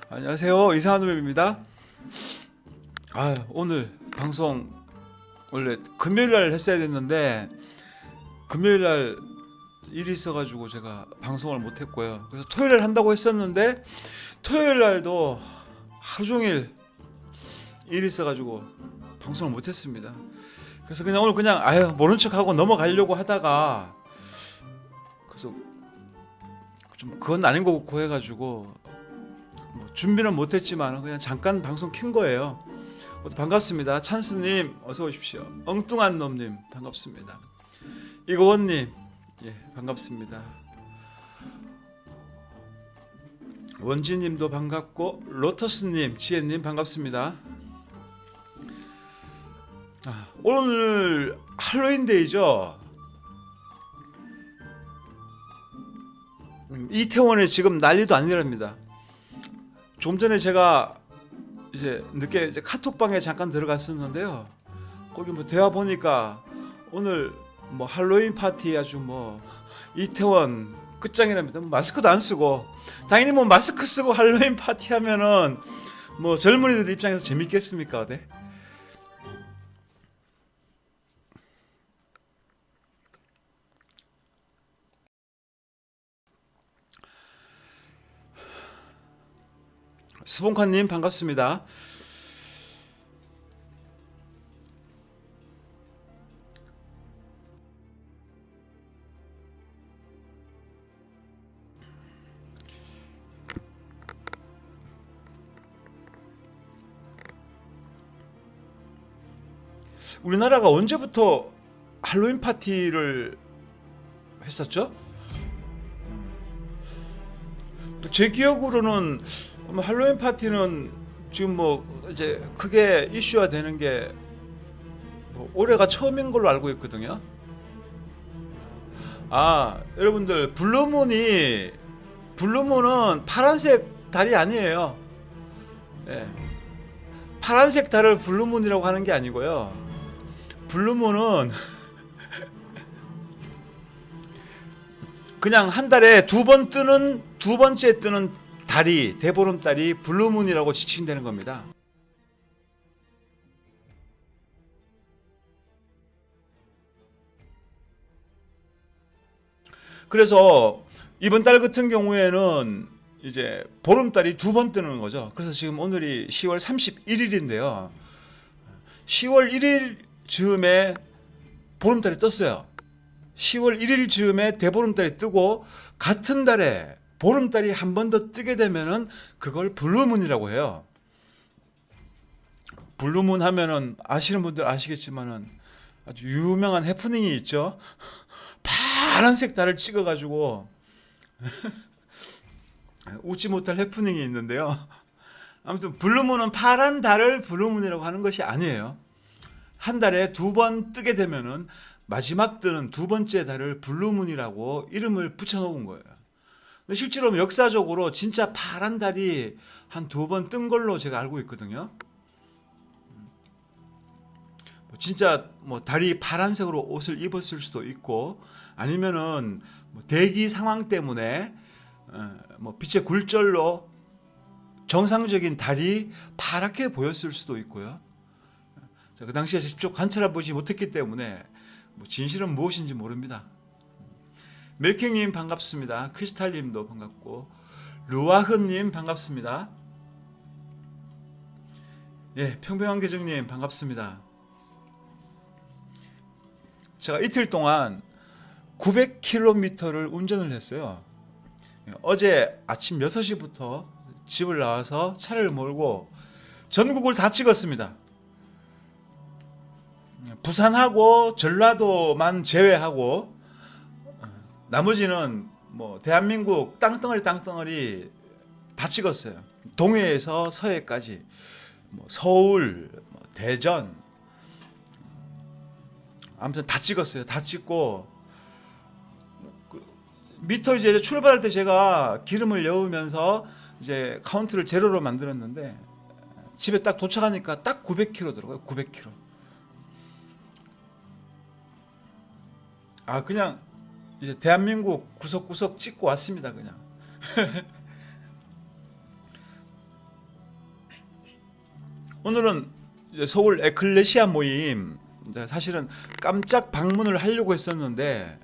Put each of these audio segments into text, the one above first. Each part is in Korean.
안녕하세요. 이상한놈입니다. 오늘 방송 원래 금요일날 했어야 됐는데 금요일날 일이 있어가지고 제가 방송을 못했고요. 그래서 토요일날 한다고 했었는데 토요일날도 하루종일 일이 있어가지고 방송을 못했습니다. 그래서 그냥 오늘 그냥 모른 척하고 넘어가려고 하다가 그래서 좀 그건 아닌 거 같고 해가지고 준비는 못했지만 그냥 잠깐 방송 킨 거예요. 반갑습니다. 찬스님 어서 오십시오. 엉뚱한 놈님 반갑습니다. 이고원님 반갑습니다. 원지님도 반갑고 로터스님 지혜님 반갑습니다. 오늘 할로윈데이죠. 이태원에 지금 난리도 아니랍니다. 좀 전에 제가 이제 늦게 카톡방에 잠깐 들어갔었는데요. 거기 대화 보니까 오늘 할로윈 파티 아주 이태원 끝장이랍니다. 마스크도 안 쓰고 당연히 마스크 쓰고 할로윈 파티 하면은 젊은이들 입장에서 재밌겠습니까? 네? 스봉카님 반갑습니다. 우리나라가 언제부터 할로윈 파티를 했었죠? 제 기억으로는 할로윈 파티는 지금 이제 크게 이슈화 되는 게 올해가 처음인 걸로 알고 있거든요. 여러분들 블루문은 파란색 달이 아니에요. 네. 파란색 달을 블루문이라고 하는 게 아니고요. 블루문은 그냥 한 달에 두 번째 뜨는 달이 대보름달이 블루문이라고 지칭되는 겁니다. 그래서 이번 달 같은 경우에는 이제 보름달이 두 번 뜨는 거죠. 그래서 지금 오늘이 10월 31일인데요. 10월 1일 즈음에 보름달이 떴어요. 10월 1일 즈음에 대보름달이 뜨고 같은 달에 보름달이 한 번 더 뜨게 되면은 그걸 블루문이라고 해요. 블루문 하면은 아시는 분들 아시겠지만은 아주 유명한 해프닝이 있죠. 파란색 달을 찍어가지고 웃지 못할 해프닝이 있는데요. 아무튼 블루문은 파란 달을 블루문이라고 하는 것이 아니에요. 한 달에 두 번 뜨게 되면은 마지막 뜨는 두 번째 달을 블루문이라고 이름을 붙여놓은 거예요. 실제로 역사적으로 진짜 파란 달이 한 두 번 뜬 걸로 제가 알고 있거든요. 진짜 달이 파란색으로 옷을 입었을 수도 있고 아니면은 대기 상황 때문에 빛의 굴절로 정상적인 달이 파랗게 보였을 수도 있고요. 그 당시에 직접 관찰해 보지 못했기 때문에 진실은 무엇인지 모릅니다. 멜킹님 반갑습니다. 크리스탈님도 반갑고 루아흐님 반갑습니다. 평평한 계정님 반갑습니다. 제가 이틀 동안 900km를 운전을 했어요. 어제 아침 6시부터 집을 나와서 차를 몰고 전국을 다 찍었습니다. 부산하고 전라도만 제외하고 나머지는 대한민국 땅덩어리 다 찍었어요. 동해에서 서해까지 서울, 대전 아무튼 다 찍었어요. 다 찍고 미터 이제 출발할 때 제가 기름을 넣으면서 이제 카운트를 제로로 만들었는데 집에 딱 도착하니까 딱 900km더라고요. 900km. 그냥 이제 대한민국 구석구석 찍고 왔습니다. 그냥 오늘은 이제 서울 에클레시아 모임, 사실은 깜짝 방문을 하려고 했었는데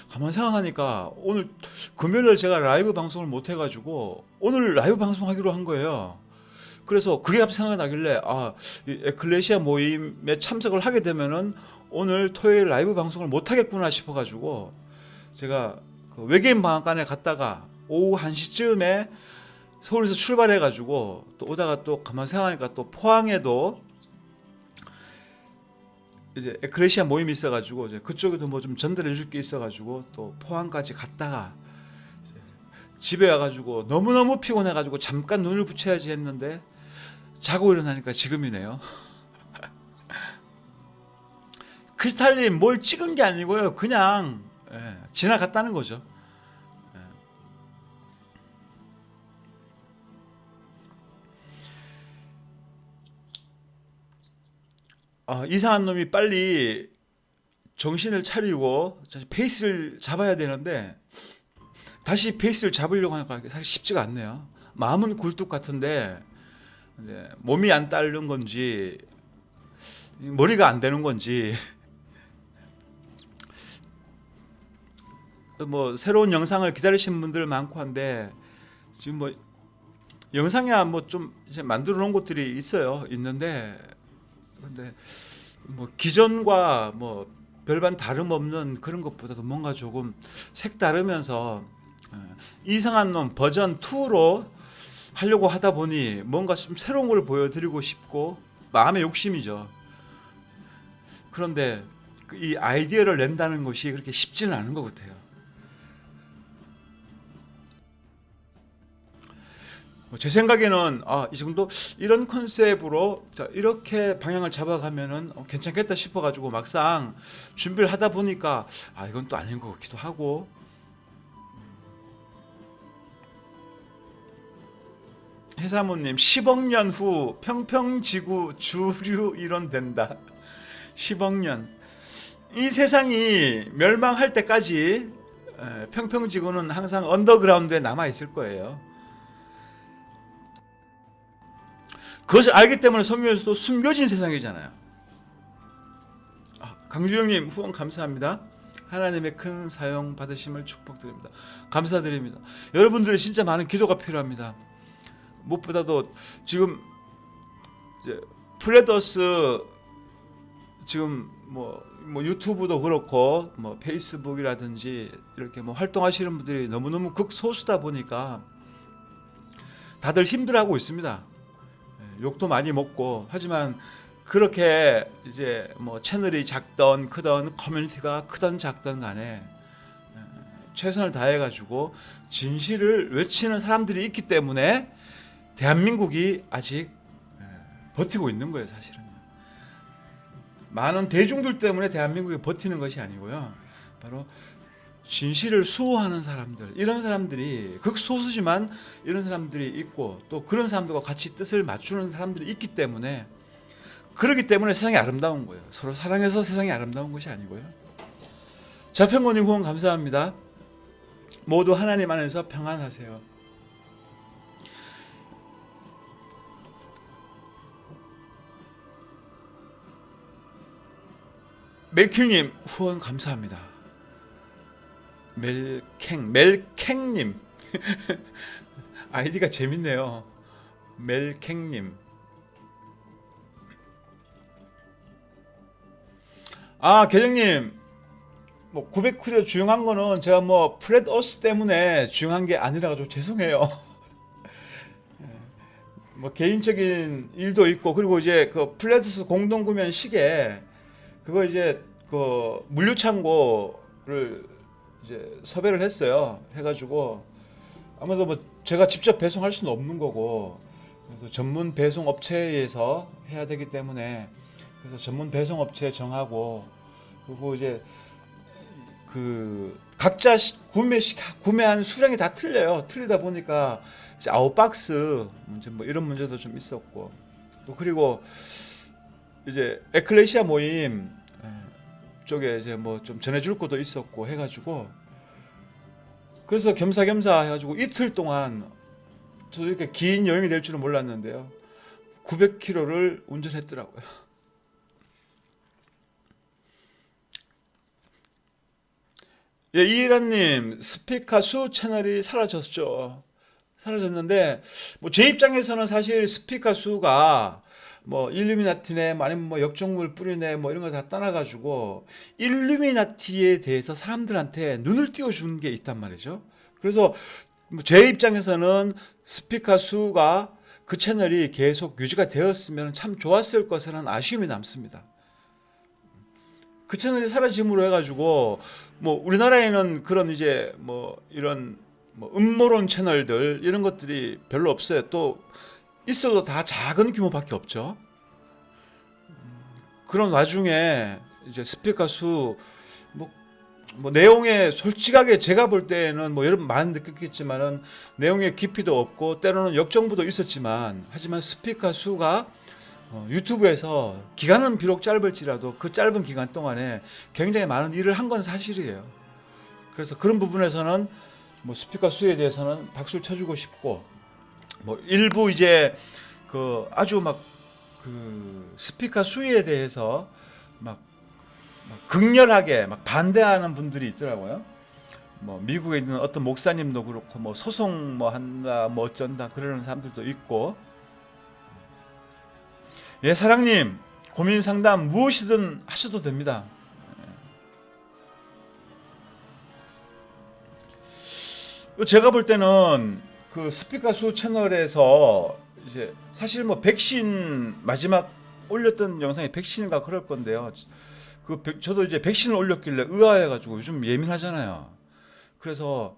가만 생각하니까 오늘 금요일날 제가 라이브 방송을 못 해가지고 오늘 라이브 방송하기로 한 거예요. 그래서 그게 갑자기 생각이 나길래 이 에클레시아 모임에 참석을 하게 되면은 오늘 토요일 라이브 방송을 못 하겠구나 싶어가지고 제가 그 외계인 방앗간에 갔다가 오후 1시쯤에 서울에서 출발해가지고 또 오다가 또 가만 생각하니까 또 포항에도 이제 에클레시아 모임이 있어가지고 이제 그쪽에도 뭐 좀 전달해 줄 게 있어가지고 또 포항까지 갔다가 이제 집에 와가지고 너무너무 피곤해가지고 잠깐 눈을 붙여야지 했는데 자고 일어나니까 지금이네요. 크리스탈님 뭘 찍은 게 아니고요. 그냥 지나갔다는 거죠. 이상한 놈이 빨리 정신을 차리고 페이스를 잡아야 되는데 다시 페이스를 잡으려고 하니까 사실 쉽지가 않네요. 마음은 굴뚝 같은데 몸이 안 따르는 건지 머리가 안 되는 건지 뭐 새로운 영상을 기다리시는 분들 많고 한데 지금 뭐 영상이야 뭐 좀 이제 만들어 놓은 것들이 있는데 근데 뭐 기존과 뭐 별반 다름없는 그런 것보다도 뭔가 조금 색다르면서 이상한 놈 버전 2로 하려고 하다 보니 뭔가 좀 새로운 걸 보여드리고 싶고 마음의 욕심이죠. 그런데 이 아이디어를 낸다는 것이 그렇게 쉽지는 않은 것 같아요. 제 생각에는 이 정도 이런 컨셉으로 이렇게 방향을 잡아가면은 괜찮겠다 싶어가지고 막상 준비를 하다 보니까 이건 또 아닌 것 같기도 하고. 해사모님 10억 년 후 평평지구 주류 이론 된다. 10억 년. 이 세상이 멸망할 때까지 평평지구는 항상 언더그라운드에 남아 있을 거예요. 그것을 알기 때문에 성경에서도 숨겨진 세상이잖아요. 강주영님 후원 감사합니다. 하나님의 큰 사용 받으심을 축복드립니다. 감사드립니다. 여러분들의 진짜 많은 기도가 필요합니다. 무엇보다도 지금 이제 플레더스 지금 뭐 유튜브도 그렇고 뭐 페이스북이라든지 이렇게 뭐 활동하시는 분들이 너무너무 극소수다 보니까 다들 힘들어하고 있습니다. 욕도 많이 먹고 하지만 그렇게 이제 뭐 채널이 작던 크던 커뮤니티가 크던 작던 간에 최선을 다해 가지고 진실을 외치는 사람들이 있기 때문에 대한민국이 아직 버티고 있는 거예요. 사실은 많은 대중들 때문에 대한민국이 버티는 것이 아니고요. 바로 진실을 수호하는 사람들, 이런 사람들이 극소수지만 이런 사람들이 있고 또 그런 사람들과 같이 뜻을 맞추는 사람들이 있기 때문에 그렇기 때문에 세상이 아름다운 거예요. 서로 사랑해서 세상이 아름다운 것이 아니고요. 자평원님 후원 감사합니다. 모두 하나님 안에서 평안하세요. 멜킹님 후원 감사합니다. 멜캥님 아이디가 재밌네요. 멜캥님. 계정님 뭐 900크리어 주용한 거는 제가 뭐 플랫어스 때문에 주용한 게 아니라 가지고 죄송해요. 뭐 개인적인 일도 있고 그리고 이제 그 플랫어스 공동 구매 시계 그거 이제 그 물류 창고를 이제 섭외를 했어요. 해가지고 아무래도 뭐 제가 직접 배송할 수는 없는 거고 그래서 전문 배송 업체에서 해야 되기 때문에 그래서 전문 배송 업체 정하고 그리고 이제 그 각자 구매한 수량이 다 틀려요. 틀리다 보니까 이제 아웃박스 문제 뭐 이런 문제도 좀 있었고 또 그리고 이제 에클레시아 모임 쪽에 이제 뭐 좀 전해줄 것도 있었고 해가지고 그래서 겸사겸사 해가지고 이틀 동안 저도 이렇게 긴 여행이 될 줄은 몰랐는데요. 900km를 운전했더라고요. 예, 이일환님, 스피카수 채널이 사라졌죠. 사라졌는데 뭐 제 입장에서는 사실 스피카수가 뭐 일루미나티네 뭐 아니면 뭐 역적물 뿌리네 뭐 이런 거 다 떠나가지고 일루미나티에 대해서 사람들한테 눈을 띄워주는 게 있단 말이죠. 그래서 뭐제 입장에서는 스피카수가 그 채널이 계속 유지가 되었으면 참 좋았을 것이라는 아쉬움이 남습니다. 그 채널이 사라짐으로 해가지고 뭐 우리나라에는 그런 이제 뭐 이런 뭐 음모론 채널들 이런 것들이 별로 없어요. 또 있어도 다 작은 규모밖에 없죠. 그런 와중에 이제 스피커 수 뭐 내용에 솔직하게 제가 볼 때는 뭐 여러분 많이 느꼈겠지만은 내용의 깊이도 없고 때로는 역정부도 있었지만 하지만 스피커 수가 유튜브에서 기간은 비록 짧을지라도 그 짧은 기간 동안에 굉장히 많은 일을 한 건 사실이에요. 그래서 그런 부분에서는 뭐 스피커 수에 대해서는 박수를 쳐주고 싶고 뭐 일부 이제 그 아주 막 그 스피커 수에 대해서 막 극렬하게 막 반대하는 분들이 있더라고요. 뭐 미국에 있는 어떤 목사님도 그렇고 뭐 소송 뭐 한다 뭐 어쩐다 그러는 사람들도 있고. 예, 사랑님 고민 상담 무엇이든 하셔도 됩니다. 제가 볼 때는 그 스피커수 채널에서 이제 사실 뭐 백신 마지막 올렸던 영상이 백신인가 그럴 건데요. 저도 이제 백신을 올렸길래 의아해가지고 요즘 예민하잖아요. 그래서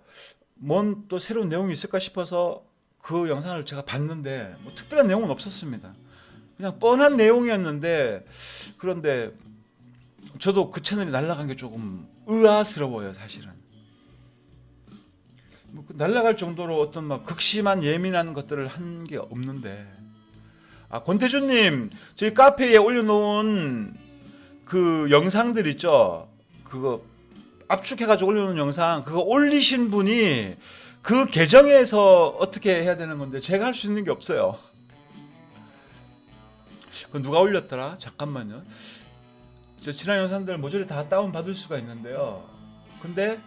뭔 또 새로운 내용이 있을까 싶어서 그 영상을 제가 봤는데 뭐 특별한 내용은 없었습니다. 그냥 뻔한 내용이었는데 그런데 저도 그 채널이 날아간 게 조금 의아스러워요, 사실은. 뭐 날아갈 정도로 어떤 막 극심한 예민한 것들을 한 게 없는데. 아, 권태준님, 저희 카페에 올려놓은 그 영상들 있죠? 그거 압축해가지고 올려놓은 영상, 그거 올리신 분이 그 계정에서 어떻게 해야 되는 건데 제가 할 수 있는 게 없어요. 그 누가 올렸더라? 잠깐만요. 저 지난 영상들 모조리 다 다운 받을 수가 있는데요. 근데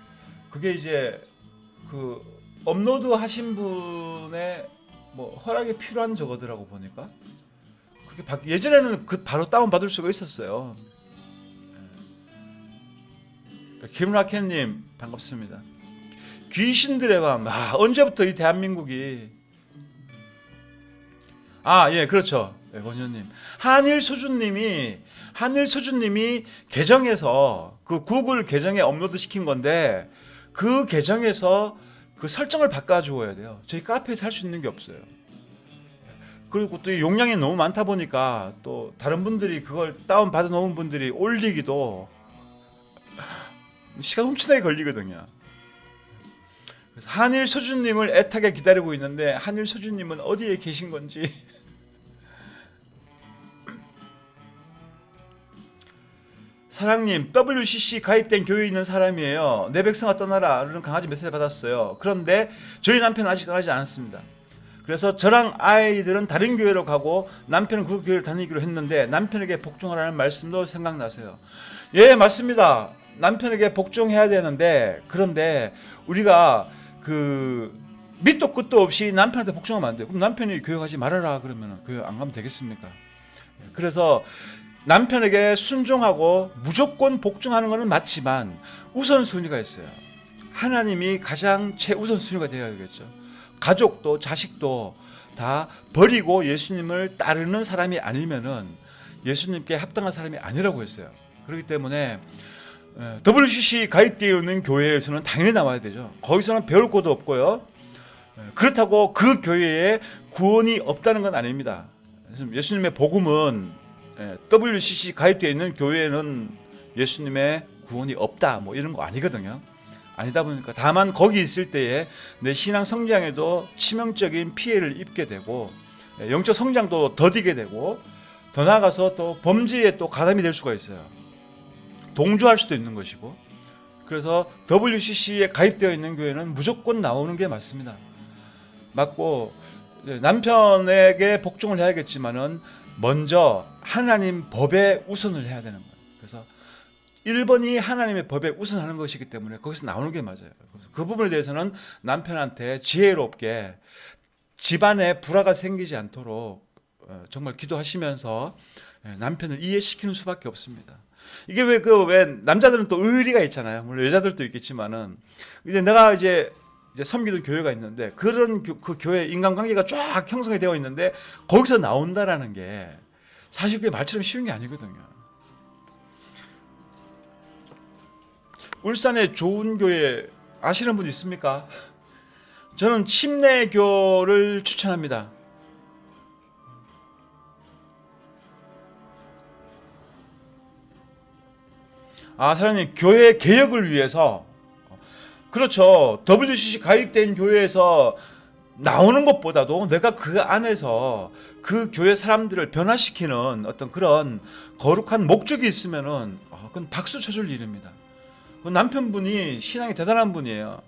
그게 이제 그 업로드 하신 분의 뭐 허락이 필요한 저거더라고 보니까. 그게 예전에는 그 바로 다운 받을 수가 있었어요. 김라켄님 반갑습니다. 귀신들의 밤. 언제부터 이 대한민국이 예, 그렇죠. 네, 권현님. 한일소주님이 계정에서 그 구글 계정에 업로드 시킨 건데 그 계정에서 그 설정을 바꿔주어야 돼요. 저희 카페에서 할 수 있는 게 없어요. 그리고 또 용량이 너무 많다 보니까 또 다른 분들이 그걸 다운 받아 놓은 분들이 올리기도 시간 훔치나게 걸리거든요. 그래서 한일소주님을 애타게 기다리고 있는데 한일소주님은 어디에 계신 건지. 사랑님, WCC 가입된 교회에 있는 사람이에요. 내 백성아 떠나라 라는 강아지 메시지 받았어요. 그런데 저희 남편은 아직 떠나지 않았습니다. 그래서 저랑 아이들은 다른 교회로 가고 남편은 그 교회를 다니기로 했는데 남편에게 복종하라는 말씀도 생각나세요. 예, 맞습니다. 남편에게 복종해야 되는데 그런데 우리가 그 밑도 끝도 없이 남편한테 복종하면 안 돼요. 그럼 남편이 교회 가지 말아라 그러면 교회 안 가면 되겠습니까? 그래서 남편에게 순종하고 무조건 복종하는 것은 맞지만 우선순위가 있어요. 하나님이 가장 최우선순위가 되어야 되겠죠. 가족도 자식도 다 버리고 예수님을 따르는 사람이 아니면은 예수님께 합당한 사람이 아니라고 했어요. 그렇기 때문에 WCC 가입되어 있는 교회에서는 당연히 나와야 되죠. 거기서는 배울 것도 없고요. 그렇다고 그 교회에 구원이 없다는 건 아닙니다. 예수님의 복음은 WCC 가입되어 있는 교회에는 예수님의 구원이 없다 뭐 이런 거 아니거든요. 아니다 보니까 다만 거기 있을 때에 내 신앙 성장에도 치명적인 피해를 입게 되고 영적 성장도 더디게 되고 더 나아가서 또 범죄에 또 가담이 될 수가 있어요. 동조할 수도 있는 것이고. 그래서 WCC에 가입되어 있는 교회는 무조건 나오는 게 맞습니다. 맞고 남편에게 복종을 해야겠지만은 먼저 하나님 법에 우선을 해야 되는 거예요. 그래서 1번이 하나님의 법에 우선하는 것이기 때문에 거기서 나오는 게 맞아요. 그래서 그 부분에 대해서는 남편한테 지혜롭게 집안에 불화가 생기지 않도록 정말 기도하시면서 남편을 이해시키는 수밖에 없습니다. 이게 왜 남자들은 또 의리가 있잖아요. 물론 여자들도 있겠지만은 이제 내가 이제 섬기는 교회가 있는데 그 교회 인간관계가 쫙 형성이 되어 있는데 거기서 나온다라는 게 사실 그게 말처럼 쉬운 게 아니거든요. 울산에 좋은 교회 아시는 분 있습니까? 저는 침례교를 추천합니다. 사장님, 교회 개혁을 위해서, 그렇죠. WCC 가입된 교회에서 나오는 것보다도 내가 그 안에서 그 교회 사람들을 변화시키는 어떤 그런 거룩한 목적이 있으면은 그건 박수 쳐줄 일입니다. 그 남편분이 신앙이 대단한 분이에요.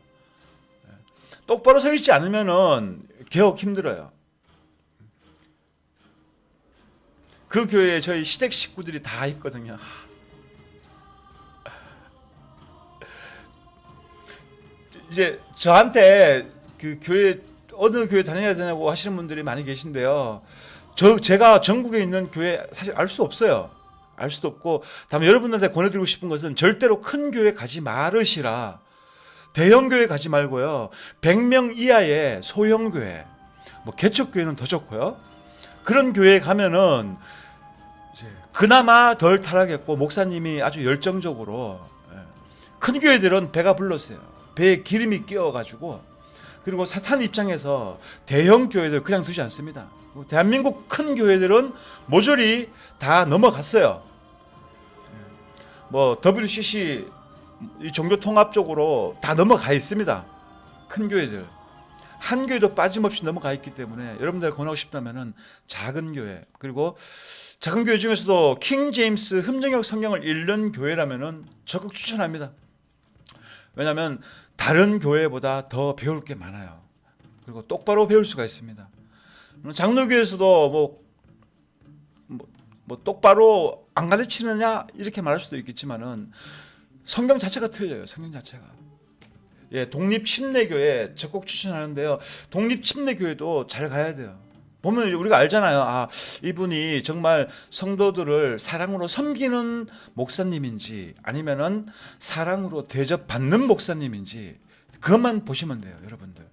똑바로 서 있지 않으면은 개혁 힘들어요. 그 교회에 저희 시댁 식구들이 다 있거든요. 이제 저한테 그 교회 어느 교회 다녀야 되냐고 하시는 분들이 많이 계신데요. 제가 전국에 있는 교회 사실 알 수 없어요. 알 수도 없고, 다만 여러분들한테 권해드리고 싶은 것은 절대로 큰 교회 가지 말으시라. 대형 교회 가지 말고요. 100명 이하의 소형 교회, 뭐 개척교회는 더 좋고요. 그런 교회에 가면은 이제 그나마 덜 타락했고 목사님이 아주 열정적으로, 큰 교회들은 배가 불렀어요. 배에 기름이 끼어가지고. 그리고 사탄 입장에서 대형 교회들 그냥 두지 않습니다. 대한민국 큰 교회들은 모조리 다 넘어갔어요. 뭐 WCC 이 종교 통합 쪽으로 다 넘어가 있습니다. 큰 교회들 한 교회도 빠짐없이 넘어가 있기 때문에 여러분들 권하고 싶다면은 작은 교회, 그리고 작은 교회 중에서도 킹 제임스 흠정역 성경을 읽는 교회라면은 적극 추천합니다. 왜냐하면 다른 교회보다 더 배울 게 많아요. 그리고 똑바로 배울 수가 있습니다. 장로교에서도 뭐 똑바로 안 가르치느냐 이렇게 말할 수도 있겠지만은 성경 자체가 틀려요. 성경 자체가. 독립 침례교회 적극 추천하는데요. 독립 침례교회도 잘 가야 돼요. 보면 우리가 알잖아요. 이분이 정말 성도들을 사랑으로 섬기는 목사님인지 아니면은 사랑으로 대접받는 목사님인지 그것만 보시면 돼요, 여러분들.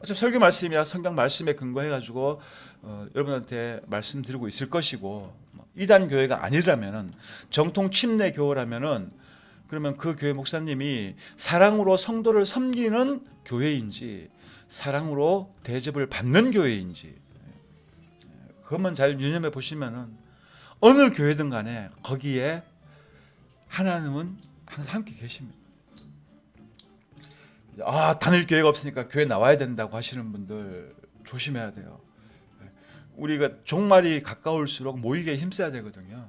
어차피 설교 말씀이야 성경 말씀에 근거해가지고 여러분한테 말씀드리고 있을 것이고, 이단 교회가 아니라면은 정통 침례 교회라면은 그러면 그 교회 목사님이 사랑으로 성도를 섬기는 교회인지 사랑으로 대접을 받는 교회인지 그것만 잘 유념해 보시면은 어느 교회든 간에 거기에 하나님은 항상 함께 계십니다. 다닐 교회가 없으니까 교회 나와야 된다고 하시는 분들 조심해야 돼요. 우리가 종말이 가까울수록 모이게 힘써야 되거든요.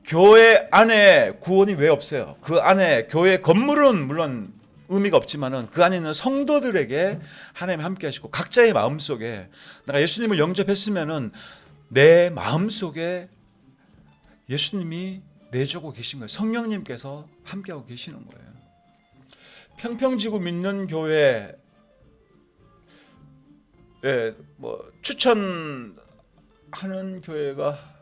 교회 안에 구원이 왜 없어요? 그 안에 교회 건물은 물론 의미가 없지만은 그 안에 있는 성도들에게 하나님 함께 하시고, 각자의 마음속에 내가 예수님을 영접했으면은 내 마음속에 예수님이 내주고 계신 거예요. 성령님께서 함께하고 계시는 거예요. 평평지구 믿는 교회 뭐 추천하는 교회가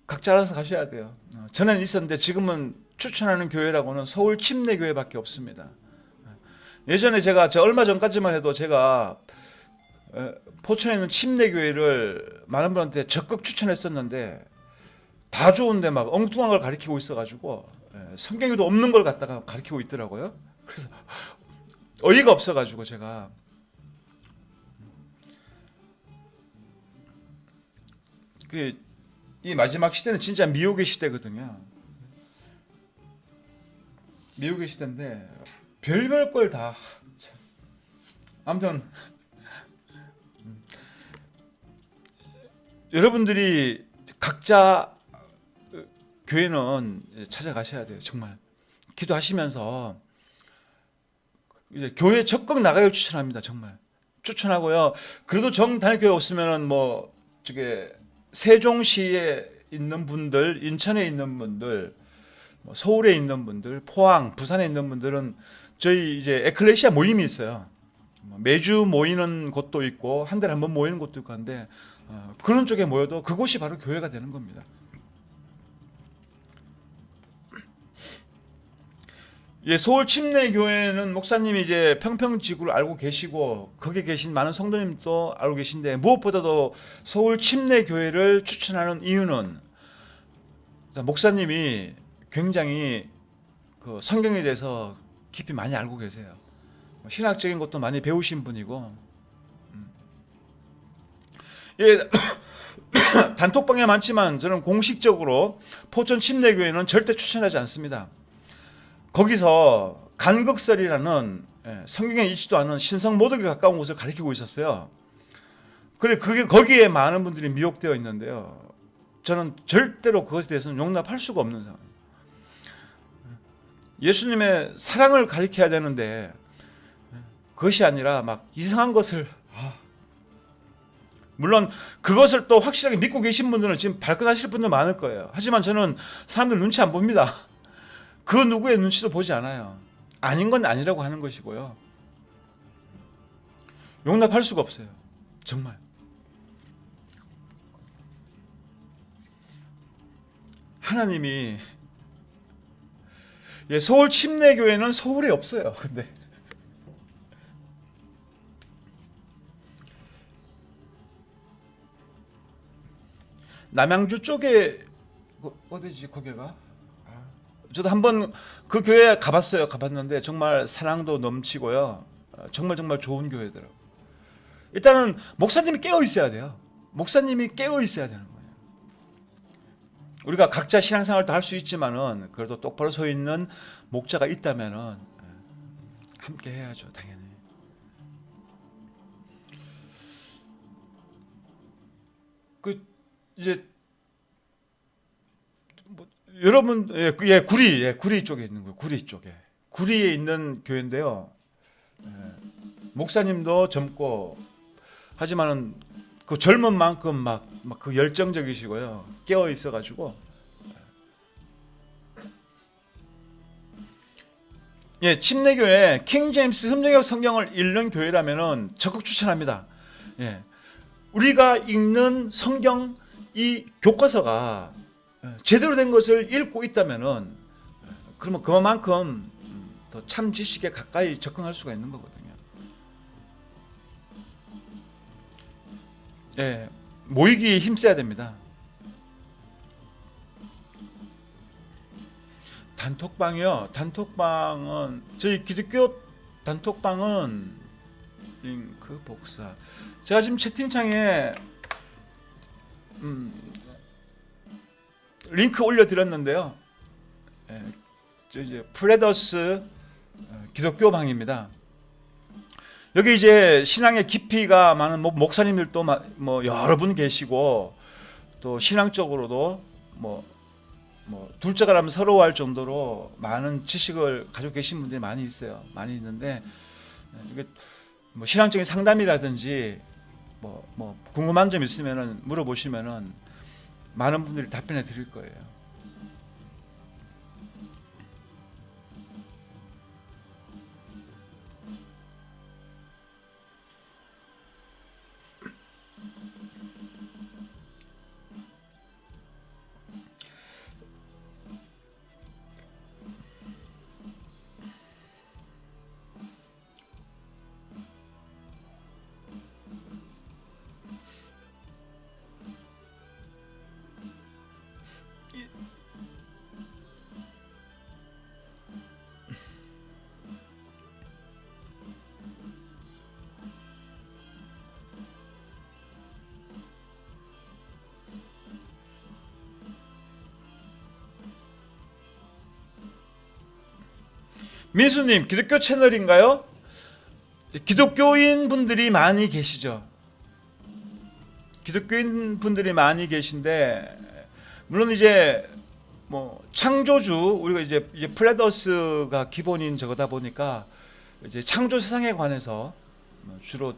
각자 알아서 가셔야 돼요. 전에는 있었는데 지금은 추천하는 교회라고는 서울 침례교회밖에 없습니다. 예전에 저 얼마 전까지만 해도 제가 포천에 있는 침례교회를 많은 분한테 적극 추천했었는데 다 좋은데 막 엉뚱한 걸 가르치고 있어가지고 성경에도 없는 걸 갖다가 가르치고 있더라고요. 그래서 어이가 없어가지고 제가 이 마지막 시대는 진짜 미혹의 시대거든요. 미혹의 시대인데 별별 걸 다. 아무튼 여러분들이 각자 교회는 찾아가셔야 돼요. 정말 기도하시면서 이제 교회 적극 나가요 추천합니다. 정말 추천하고요. 그래도 정단일교회 없으면은 뭐 저게 세종시에 있는 분들, 인천에 있는 분들, 뭐 서울에 있는 분들, 포항, 부산에 있는 분들은 저희 이제 에클레시아 모임이 있어요. 매주 모이는 곳도 있고 한 달에 한 번 모이는 곳도 있고 한데 그런 쪽에 모여도 그곳이 바로 교회가 되는 겁니다. 예, 서울 침례교회는 목사님이 이제 평평지구를 알고 계시고 거기 계신 많은 성도님도 알고 계신데 무엇보다도 서울 침례교회를 추천하는 이유는 목사님이 굉장히 그 성경에 대해서 깊이 많이 알고 계세요. 신학적인 것도 많이 배우신 분이고 예, 단톡방에 많지만 저는 공식적으로 포천 침례교회는 절대 추천하지 않습니다. 거기서 간극설이라는 성경에 있지도 않은 신성 모독에 가까운 것을 가리키고 있었어요. 그래 그게 거기에 많은 분들이 미혹되어 있는데요. 저는 절대로 그것에 대해서는 용납할 수가 없는 상황이에요. 예수님의 사랑을 가리켜야 되는데 그것이 아니라 막 이상한 것을 물론 그것을 또 확실하게 믿고 계신 분들은 지금 발끈하실 분들 많을 거예요. 하지만 저는 사람들 눈치 안 봅니다. 그 누구의 눈치도 보지 않아요. 아닌 건 아니라고 하는 것이고요. 용납할 수가 없어요. 정말. 하나님이 서울 침례교회는 서울에 없어요. 근데 남양주 쪽에 어디지 거기가? 저도 한번 그 교회 가봤어요. 가봤는데 정말 사랑도 넘치고요. 정말 좋은 교회더라고요. 일단은 목사님이 깨어 있어야 돼요. 목사님이 깨어 있어야 되는 거예요. 우리가 각자 신앙생활도 할 수 있지만은 그래도 똑바로 서 있는 목자가 있다면은 함께 해야죠, 당연히. 그 이제 여러분, 구리 쪽에 있는 거예요. 구리 쪽에. 구리에 있는 교회인데요. 목사님도 젊고, 하지만은 그 젊은 만큼 막 그 열정적이시고요. 깨어 있어가지고. 예, 침례교회 킹 제임스 흠정역 성경을 읽는 교회라면은 적극 추천합니다. 예. 우리가 읽는 성경 이 교과서가 제대로 된 것을 읽고 있다면은 그러면 그만큼 더 참 지식에 가까이 접근할 수가 있는 거거든요. 예, 모이기에 힘써야 됩니다. 단톡방이요. 단톡방은 저희 기독교 단톡방은 링크 복사. 제가 지금 채팅창에 링크 올려드렸는데요. 저 이제 프레더스 기독교 방입니다. 여기 이제 신앙의 깊이가 많은 목사님들도 뭐 여러 분 계시고 또 신앙적으로도 뭐 둘째가라면 서러워할 정도로 많은 지식을 가지고 계신 분들이 많이 있어요. 많이 있는데 이게 뭐 신앙적인 상담이라든지 뭐 궁금한 점 있으면은 물어보시면은 많은 분들이 답변해 드릴 거예요. 민수님, 기독교 채널인가요? 기독교인 분들이 많이 계시죠. 기독교인 분들이 많이 계신데 물론 이제 뭐 창조주 우리가 이제 플레더스가 기본인 저거다 보니까 이제 창조 세상에 관해서 주로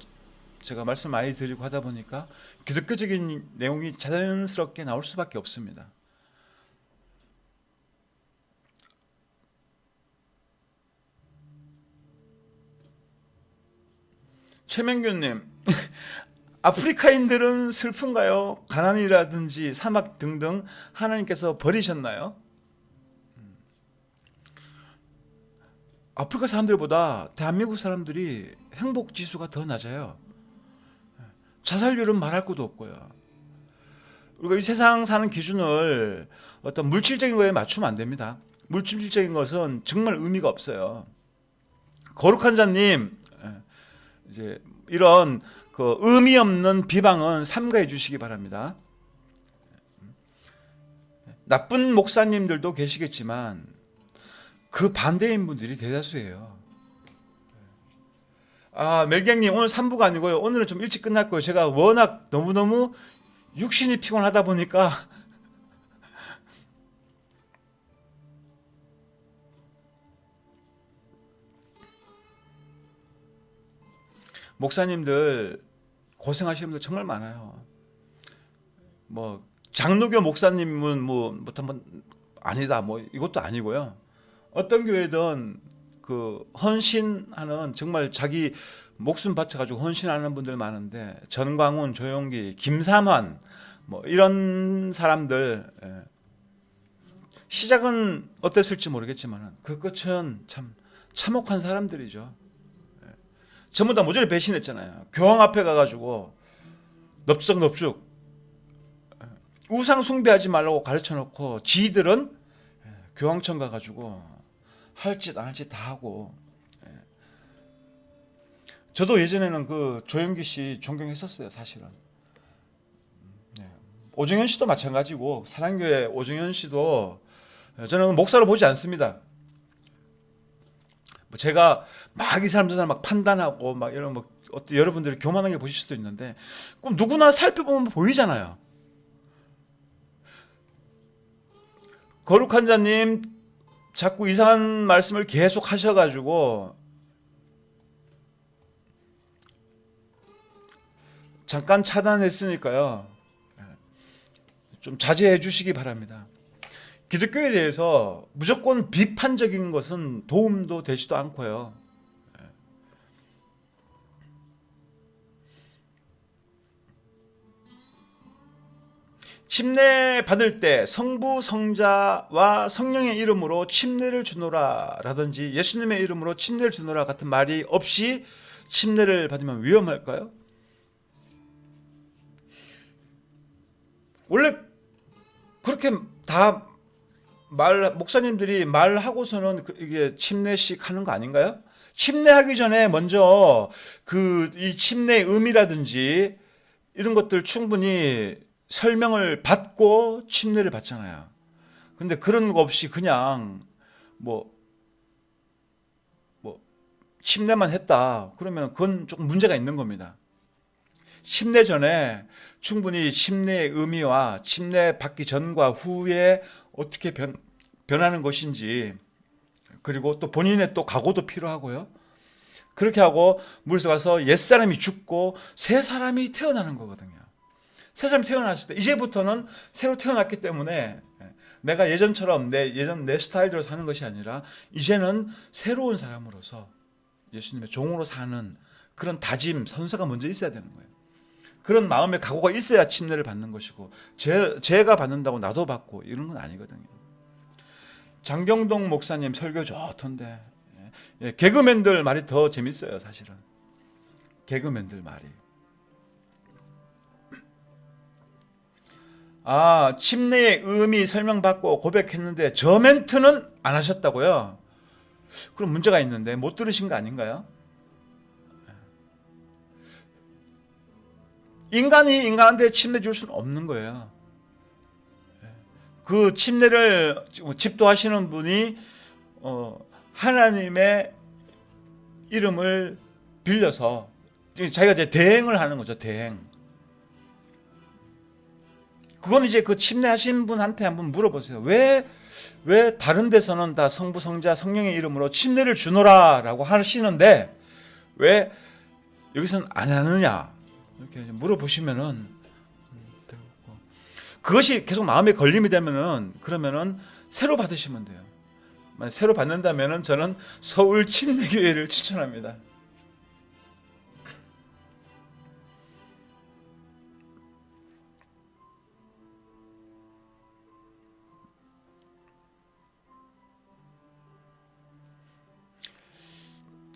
제가 말씀 많이 드리고 하다 보니까 기독교적인 내용이 자연스럽게 나올 수밖에 없습니다. 최명규님, 아프리카인들은 슬픈가요? 가난이라든지 사막 등등 하나님께서 버리셨나요? 아프리카 사람들보다 대한민국 사람들이 행복 지수가 더 낮아요. 자살률은 말할 것도 없고요. 우리가 이 세상 사는 기준을 어떤 물질적인 거에 맞추면 안 됩니다. 물질적인 것은 정말 의미가 없어요. 거룩한 자님, 이제 이런 그 의미 없는 비방은 삼가해 주시기 바랍니다. 나쁜 목사님들도 계시겠지만 그 반대인 분들이 대다수예요. 멜갱님, 오늘 3부가 아니고요. 오늘은 좀 일찍 끝날 거예요. 제가 워낙 너무너무 육신이 피곤하다 보니까 목사님들 고생하시는 분들 정말 많아요. 뭐 장로교 목사님은 뭐 아니다 뭐 이것도 아니고요. 어떤 교회든 그 헌신하는 정말 자기 목숨 바쳐가지고 헌신하는 분들 많은데 전광훈, 조용기, 김삼환 뭐 이런 사람들 시작은 어땠을지 모르겠지만 그 끝은 참 참혹한 사람들이죠. 전부 다 모조리 배신했잖아요. 교황 앞에 가가지고 넙죽 우상 숭배하지 말라고 가르쳐놓고 지들은 교황청 가가지고 할 짓 안 할 짓 다 하고. 저도 예전에는 그 조영기 씨 존경했었어요, 사실은. 오정현 씨도 마찬가지고 사랑교회 오정현 씨도 저는 목사로 보지 않습니다. 제가 막 이 사람들 막 판단하고 막 이런 뭐 여러분들이 교만하게 보실 수도 있는데 그럼 누구나 살펴보면 보이잖아요. 거룩한 자님 자꾸 이상한 말씀을 계속 하셔가지고 잠깐 차단했으니까요. 좀 자제해 주시기 바랍니다. 기독교에 대해서 무조건 비판적인 것은 도움도 되지도 않고요. 침례 받을 때 성부, 성자와 성령의 이름으로 침례를 주노라 라든지 예수님의 이름으로 침례를 주노라 같은 말이 없이 침례를 받으면 위험할까요? 원래 그렇게 다 목사님들이 말하고서는 이게 침례식 하는 거 아닌가요? 침례하기 전에 먼저 이 침례의 의미라든지 이런 것들 충분히 설명을 받고 침례를 받잖아요. 근데 그런 거 없이 그냥 뭐 침례만 했다. 그러면 그건 조금 문제가 있는 겁니다. 침례 전에 충분히 침례의 의미와 침례 받기 전과 후에 어떻게 변하는 것인지 그리고 또 본인의 또 각오도 필요하고요. 그렇게 하고 물에서 가서 옛사람이 죽고 새 사람이 태어나는 거거든요. 새 사람이 태어났을 때 이제부터는 새로 태어났기 때문에 내가 예전처럼 내 스타일대로 사는 것이 아니라 이제는 새로운 사람으로서 예수님의 종으로 사는 그런 다짐, 선서가 먼저 있어야 되는 거예요. 그런 마음의 각오가 있어야 침례를 받는 것이고 제가 받는다고 나도 받고 이런 건 아니거든요. 장경동 목사님 설교 좋던데 개그맨들 말이 더 재밌어요, 사실은. 개그맨들 말이. 침례의 의미 설명받고 고백했는데 저 멘트는 안 하셨다고요? 그럼 문제가 있는데 못 들으신 거 아닌가요? 인간이 인간한테 침례 줄 수는 없는 거예요. 그 침례를 집도하시는 분이 하나님의 이름을 빌려서 자기가 이제 대행을 하는 거죠. 대행. 그건 이제 그 침례하신 분한테 한번 물어보세요. 왜 다른 데서는 다 성부, 성자, 성령의 이름으로 침례를 주노라라고 하시는데 왜 여기서는 안 하느냐 이렇게 물어보시면은 그것이 계속 마음에 걸림이 되면은 그러면은 새로 받으시면 돼요. 만약 새로 받는다면은 저는 서울 침례교회를 추천합니다.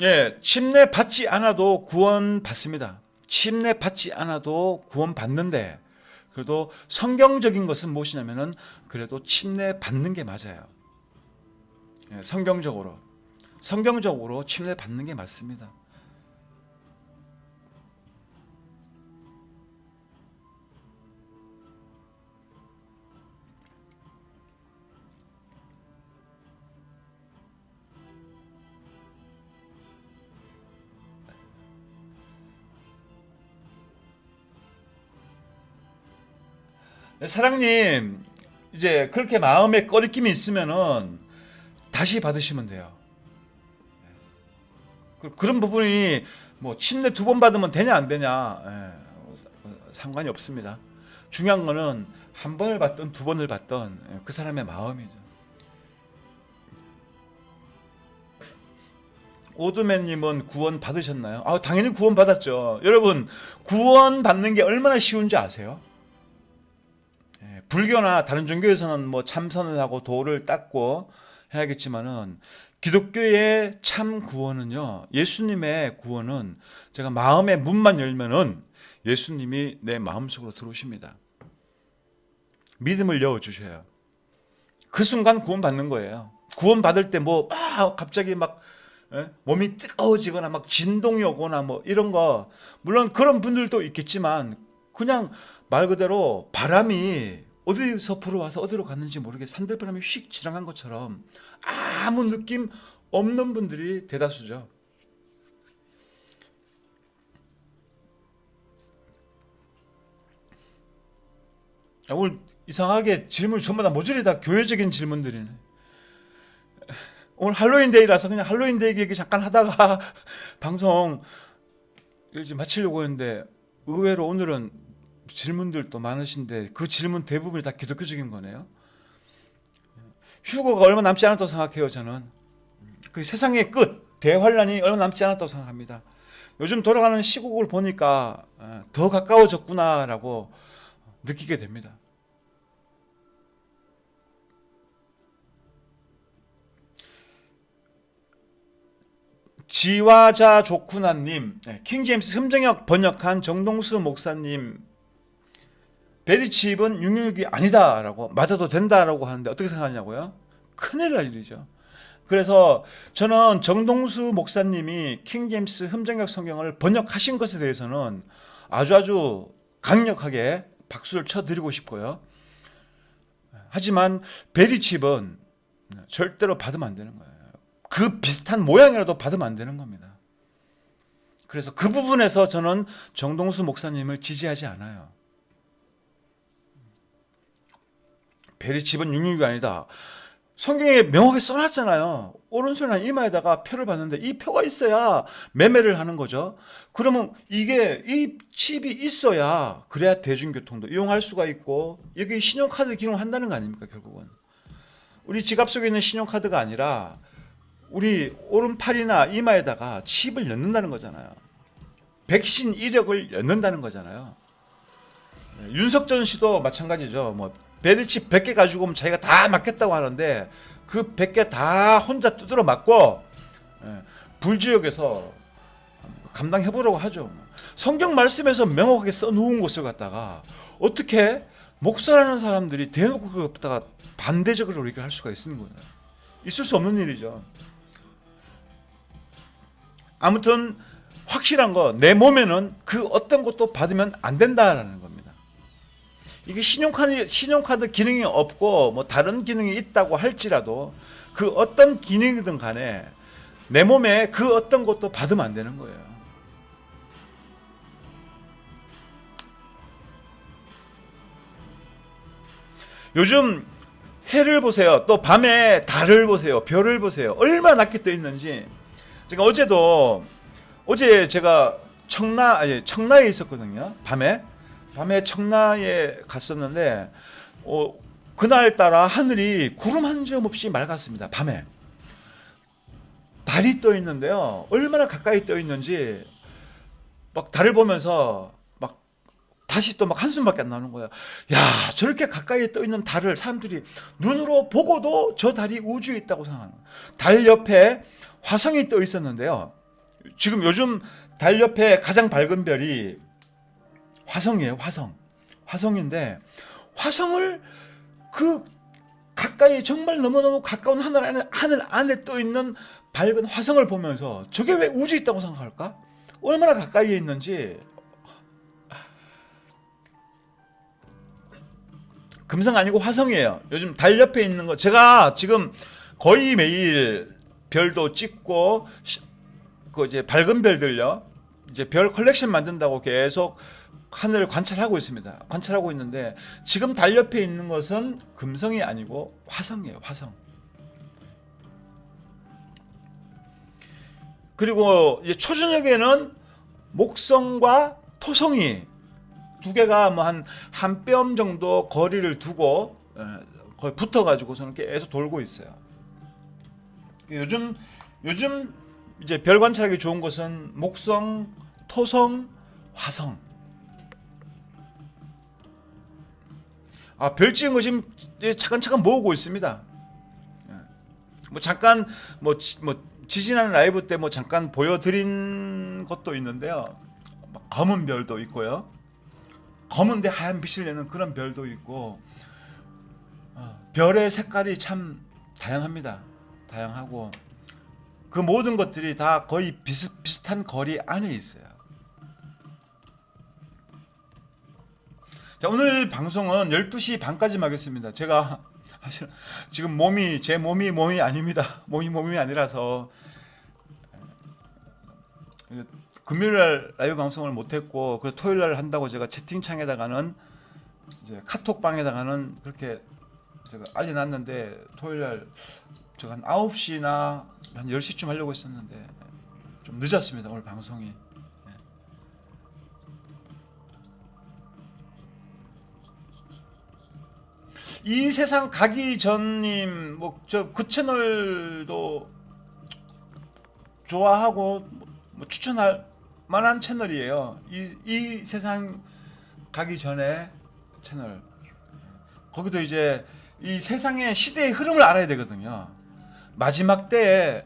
예, 침례 받지 않아도 구원 받습니다. 침례 받지 않아도 구원 받는데 그래도 성경적인 것은 무엇이냐면은 그래도 침례 받는 게 맞아요. 예, 성경적으로 침례 받는 게 맞습니다. 사랑님, 이제 그렇게 마음에 꺼리낌이 있으면은 다시 받으시면 돼요. 그런 부분이 뭐 침례 2번 받으면 되냐 안 되냐 상관이 없습니다. 중요한 거는 1번을 받든 2번을 받든 그 사람의 마음이죠. 오드맨님은 구원 받으셨나요? 당연히 구원 받았죠. 여러분, 구원 받는 게 얼마나 쉬운지 아세요? 불교나 다른 종교에서는 뭐 참선을 하고 도를 닦고 해야겠지만은 기독교의 참 구원은요, 예수님의 구원은 제가 마음의 문만 열면은 예수님이 내 마음속으로 들어오십니다. 믿음을 열어주셔요. 그 순간 구원 받는 거예요. 구원 받을 때 뭐 갑자기 막 몸이 뜨거워지거나 막 진동이 오거나 뭐 이런 거, 물론 그런 분들도 있겠지만 그냥 말 그대로 바람이 어디서 불어와서 어디로 갔는지 모르게 산들바람이 휙 지나간 것처럼 아무 느낌 없는 분들이 대다수죠. 오늘 이상하게 질문 전부 다 모조리 다 교회적인 질문들이네. 오늘 할로윈데이라서 그냥 할로윈데이 얘기 잠깐 하다가 방송 이제 마치려고 했는데 의외로 오늘은 질문들도 많으신데 그 질문 대부분이 다 기독교적인 거네요. 휴거가 얼마 남지 않았다고 생각해요. 저는 그 세상의 끝, 대환란이 얼마 남지 않았다고 생각합니다. 요즘 돌아가는 시국을 보니까 더 가까워졌구나라고 느끼게 됩니다. 지화자 좋구나님, 킹제임스 흠정역 번역한 정동수 목사님, 베리칩은 666이 아니다라고, 맞아도 된다라고 하는데 어떻게 생각하냐고요? 큰일 날 일이죠. 그래서 저는 정동수 목사님이 킹제임스 흠정역 성경을 번역하신 것에 대해서는 아주 강력하게 박수를 쳐드리고 싶고요. 하지만 베리칩은 절대로 받으면 안 되는 거예요. 그 비슷한 모양이라도 받으면 안 되는 겁니다. 그래서 그 부분에서 저는 정동수 목사님을 지지하지 않아요. 베리칩은 666이 아니다. 성경에 명확히 써놨잖아요. 오른손이나 이마에다가 표를 받는데 이 표가 있어야 매매를 하는 거죠. 그러면 이 칩이 있어야 그래야 대중교통도 이용할 수가 있고 여기 신용카드 기능을 한다는 거 아닙니까? 결국은 우리 지갑 속에 있는 신용카드가 아니라 우리 오른팔이나 이마에다가 칩을 넣는다는 거잖아요. 백신 이력을 넣는다는 거잖아요. 윤석전 씨도 마찬가지죠. 뭐 베리칩 100개 가지고 오면 자기가 다 맞겠다고 하는데 그 100개 다 혼자 두드러 맞고 불지역에서 감당해보려고 하죠. 성경 말씀에서 명확하게 써놓은 것을 갖다가 어떻게 목사라는 사람들이 대놓고 그것다가 반대적으로 얘기를 할 수가 있는 거예요. 있을 수 없는 일이죠. 아무튼 확실한 거, 내 몸에는 그 어떤 것도 받으면 안 된다라는 겁니다. 이게 신용카드 기능이 없고 뭐 다른 기능이 있다고 할지라도 그 어떤 기능이든 간에 내 몸에 그 어떤 것도 받으면 안 되는 거예요. 요즘 해를 보세요. 또 밤에 달을 보세요. 별을 보세요. 얼마나 낮게 떠 있는지. 제가 어제 제가 청라에 있었거든요. 밤에 청라에 갔었는데 그날따라 하늘이 구름 한 점 없이 맑았습니다. 밤에 달이 떠 있는데요. 얼마나 가까이 떠 있는지 막 달을 보면서 막 다시 또 막 한숨밖에 안 나는 거야. 야, 저렇게 가까이 떠 있는 달을 사람들이 눈으로 보고도 저 달이 우주에 있다고 생각하는 거야. 달 옆에 화성이 떠 있었는데요. 지금 요즘 달 옆에 가장 밝은 별이 화성이에요. 화성인데 화성을 그 가까이 정말 너무너무 가까운 하늘 안에 떠 있는 밝은 화성을 보면서 저게 왜 우주에 있다고 생각할까? 얼마나 가까이에 있는지. 금성 아니고 화성이에요. 요즘 달 옆에 있는 거 제가 지금 거의 매일 별도 찍고 그 이제 밝은 별들요. 이제 별 컬렉션 만든다고 계속 하늘을 관찰하고 있습니다. 관찰하고 있는데 지금 달 옆에 있는 것은 금성이 아니고 화성이에요. 화성. 그리고 이제 초저녁에는 목성과 토성이 두 개가 뭐 한 뼘 정도 거리를 두고 거의 붙어가지고서는 계속 돌고 있어요. 요즘 이제 별 관찰하기 좋은 곳은 목성, 토성, 화성. 별 찍은 거 지금 차근차근 모으고 있습니다. 뭐 잠깐 지지난 라이브 때 뭐 잠깐 보여드린 것도 있는데요. 검은 별도 있고요. 검은데 하얀 빛을 내는 그런 별도 있고, 별의 색깔이 참 다양합니다. 다양하고 그 모든 것들이 다 거의 비슷한 거리 안에 있어요. 자, 오늘 방송은 12시 반까지 하겠습니다. 제가 지금 제 몸이 아닙니다. 몸이 아니라서 금요일날 라이브 방송을 못했고, 그래서 토요일날 한다고 제가 채팅창에다가는 이제 카톡방에다가는 그렇게 제가 알려놨는데, 토요일날 제가 한 9시나 한 10시쯤 하려고 했었는데 좀 늦었습니다. 오늘 방송이. 이 세상 가기 전님 그 채널도 좋아하고 추천할 만한 채널이에요. 이 세상 가기 전에 채널. 거기도 이제 이 세상의 시대의 흐름을 알아야 되거든요. 마지막 때에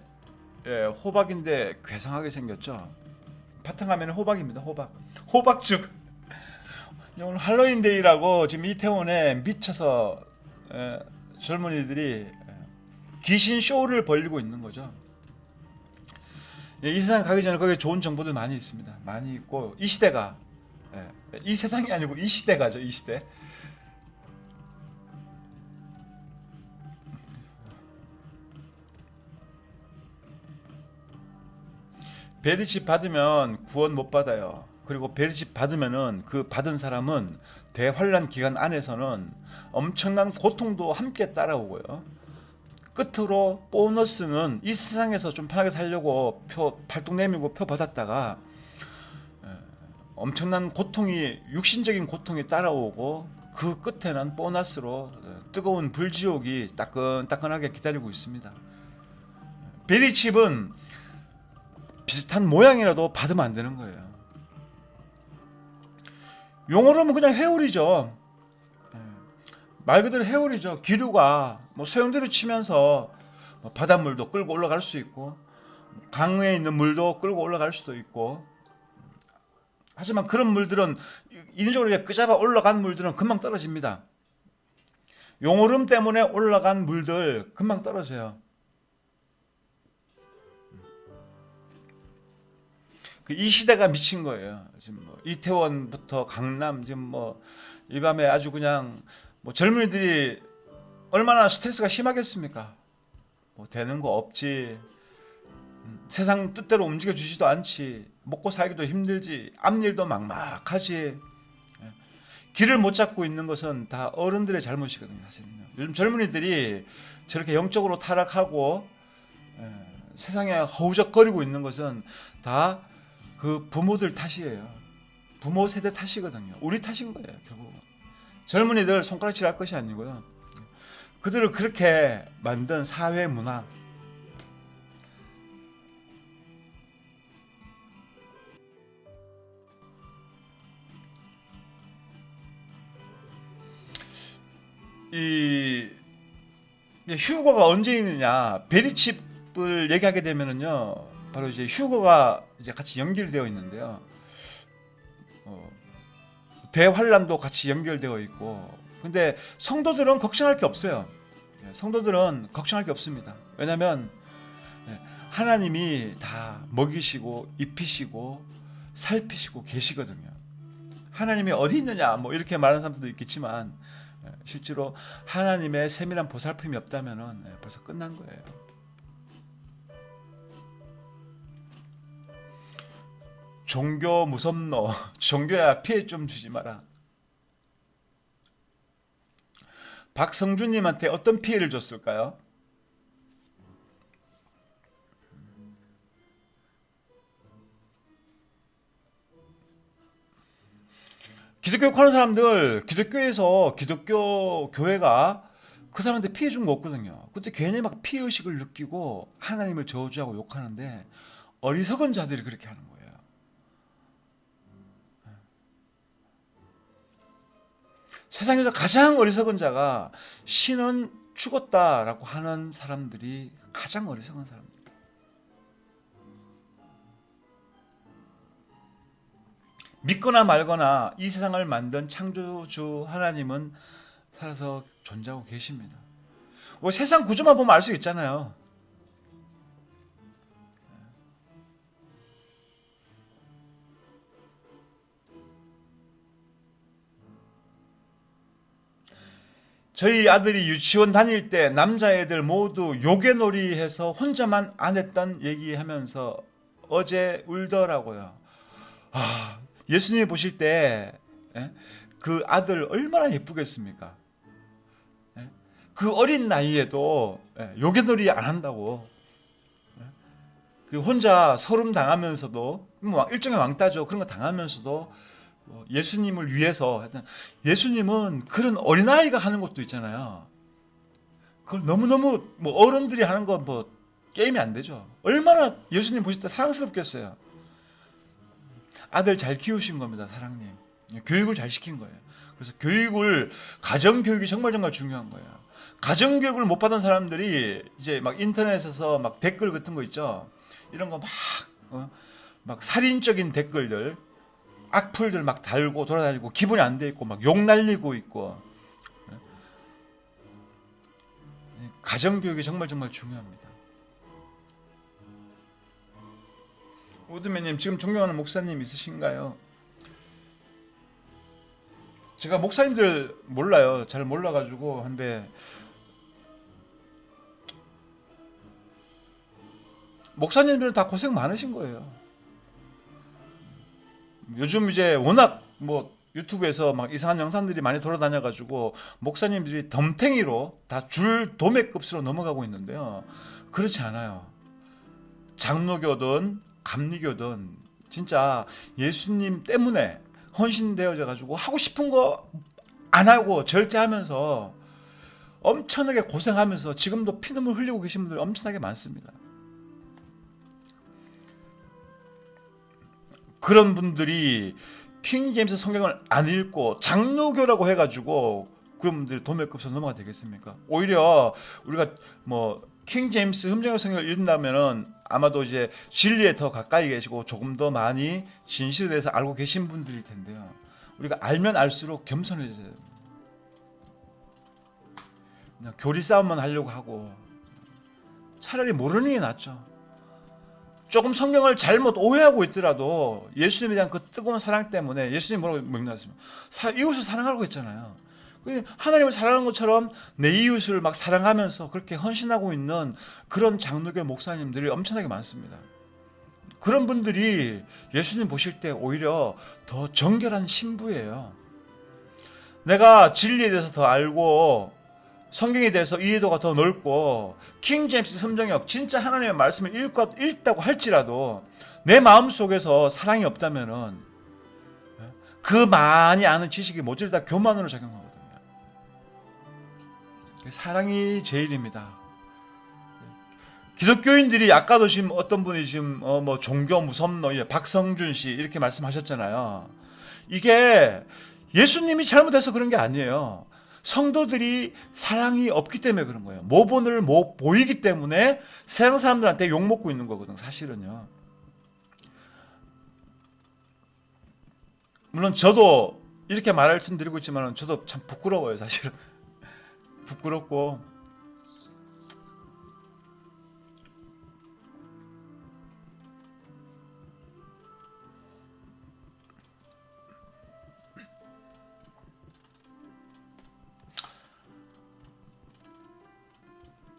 호박인데 괴상하게 생겼죠. 바탕화면은 호박입니다. 호박죽. 오늘 할로윈데이라고 지금 이태원에 미쳐서 젊은이들이 귀신 쇼를 벌이고 있는 거죠. 이 세상 가기 전에 거기에 좋은 정보들 많이 있습니다. 많이 있고, 이 시대가 이 세상이 아니고 이 시대가죠. 이 시대. 베리칩 받으면 구원 못 받아요. 그리고 베리칩 받으면은 그 받은 사람은 대환란 기간 안에서는 엄청난 고통도 함께 따라오고요. 끝으로 보너스는 이 세상에서 좀 편하게 살려고 팔뚝 내밀고 표 받았다가 엄청난 고통이, 육신적인 고통이 따라오고, 그 끝에는 보너스로 뜨거운 불지옥이 따끈따끈하게 기다리고 있습니다. 베리칩은 비슷한 모양이라도 받으면 안 되는 거예요. 용어로는 그냥 해오리죠. 말 그대로 해오리죠. 기류가 소용돌이 치면서 바닷물도 끌고 올라갈 수 있고, 강에 있는 물도 끌고 올라갈 수도 있고, 하지만 그런 물들은 인위적으로 끄잡아 올라간 물들은 금방 떨어집니다. 용오름 때문에 올라간 물들 금방 떨어져요. 이 시대가 미친 거예요. 지금 이태원부터 강남, 지금 이 밤에 아주 그냥 젊은이들이 얼마나 스트레스가 심하겠습니까? 되는 거 없지, 세상 뜻대로 움직여 주지도 않지, 먹고 살기도 힘들지, 앞일도 막막하지. 길을 못 잡고 있는 것은 다 어른들의 잘못이거든요. 사실은요. 요즘 젊은이들이 저렇게 영적으로 타락하고 세상에 허우적거리고 있는 것은 다 그 부모들 탓이에요. 부모 세대 탓이거든요. 우리 탓인 거예요. 결국 젊은이들 손가락질할 것이 아니고요. 그들을 그렇게 만든 사회 문화, 이 휴거가 언제 있느냐, 베리칩을 얘기하게 되면은요, 바로 이제 휴거가 이제 같이 연결되어 있는데요. 대환란도 같이 연결되어 있고, 근데 성도들은 걱정할 게 없어요. 성도들은 걱정할 게 없습니다. 왜냐하면 하나님이 다 먹이시고 입히시고 살피시고 계시거든요. 하나님이 어디 있느냐 뭐 이렇게 말하는 사람들도 있겠지만 실제로 하나님의 세밀한 보살핌이 없다면 벌써 끝난 거예요. 종교 무섭노. 종교야 피해 좀 주지 마라. 박성준님한테 어떤 피해를 줬을까요? 기독교 하는 사람들, 기독교에서 기독교 교회가 그 사람한테 피해 준 거 없거든요. 그때 괜히 막 피해의식을 느끼고 하나님을 저주하고 욕하는데 어리석은 자들이 그렇게 하는 거예요. 세상에서 가장 어리석은 자가 신은 죽었다라고 하는 사람들이 가장 어리석은 사람들. 믿거나 말거나 이 세상을 만든 창조주 하나님은 살아서 존재하고 계십니다. 세상 구조만 보면 알 수 있잖아요. 저희 아들이 유치원 다닐 때 남자애들 모두 요괴놀이 해서 혼자만 안 했던 얘기하면서 어제 울더라고요. 예수님이 보실 때 그 아들 얼마나 예쁘겠습니까? 그 어린 나이에도 요괴놀이 안 한다고, 그 혼자 서름 당하면서도 일종의 왕따죠. 그런 거 당하면서도 예수님을 위해서, 예수님은 그런 어린아이가 하는 것도 있잖아요. 그걸 너무너무 어른들이 하는 건 게임이 안 되죠. 얼마나 예수님 보실 때 사랑스럽겠어요. 아들 잘 키우신 겁니다, 사랑님. 교육을 잘 시킨 거예요. 그래서 가정교육이 정말 중요한 거예요. 가정교육을 못 받은 사람들이 이제 막 인터넷에서 막 댓글 같은 거 있죠. 이런 거 막 살인적인 댓글들, 악플들 막 달고 돌아다니고 기분이 안 돼 있고 막 욕 날리고 있고. 가정교육이 정말 중요합니다. 우드맨님, 지금 존경하는 목사님 있으신가요? 제가 목사님들 몰라요. 잘 몰라가지고 한데, 목사님들은 다 고생 많으신 거예요. 요즘 이제 워낙 유튜브에서 막 이상한 영상들이 많이 돌아다녀가지고 목사님들이 덤탱이로 다 줄 도매급수로 넘어가고 있는데요. 그렇지 않아요. 장로교든 감리교든 진짜 예수님 때문에 헌신되어져 가지고 하고 싶은 거 안 하고 절제하면서 엄청나게 고생하면서 지금도 피눈물 흘리고 계신 분들 엄청나게 많습니다. 그런 분들이 킹제임스 성경을 안 읽고 장로교라고 해가지고 그런 분들이 도매급수로 넘어가 되겠습니까? 오히려 우리가 킹제임스 흠정역 성경을 읽는다면은 아마도 이제 진리에 더 가까이 계시고 조금 더 많이 진실에 대해서 알고 계신 분들일 텐데요. 우리가 알면 알수록 겸손해져야 됩니다. 그냥 교리 싸움만 하려고 하고 차라리 모르는 게 낫죠. 조금 성경을 잘못 오해하고 있더라도 예수님에 대한 그 뜨거운 사랑 때문에, 예수님이 뭐라고 명령하셨습니까? 이웃을 사랑하라고 했잖아요. 하나님을 사랑하는 것처럼 내 이웃을 막 사랑하면서 그렇게 헌신하고 있는 그런 장로교 목사님들이 엄청나게 많습니다. 그런 분들이 예수님 보실 때 오히려 더 정결한 신부예요. 내가 진리에 대해서 더 알고 성경에 대해서 이해도가 더 넓고 킹 제임스 성경역 진짜 하나님의 말씀을 읽다고 할지라도 내 마음속에서 사랑이 없다면은 그 많이 아는 지식이 모조리 다 교만으로 작용하거든요. 사랑이 제일입니다. 기독교인들이 아까도 지금 어떤 분이 지금 뭐 종교 무섭노 박성준 씨 이렇게 말씀하셨잖아요. 이게 예수님이 잘못해서 그런 게 아니에요. 성도들이 사랑이 없기 때문에 그런 거예요. 모본을 못 보이기 때문에 세상 사람들한테 욕먹고 있는 거거든, 사실은요. 물론 저도 이렇게 말씀드리고 있지만 저도 참 부끄러워요, 사실은. 부끄럽고.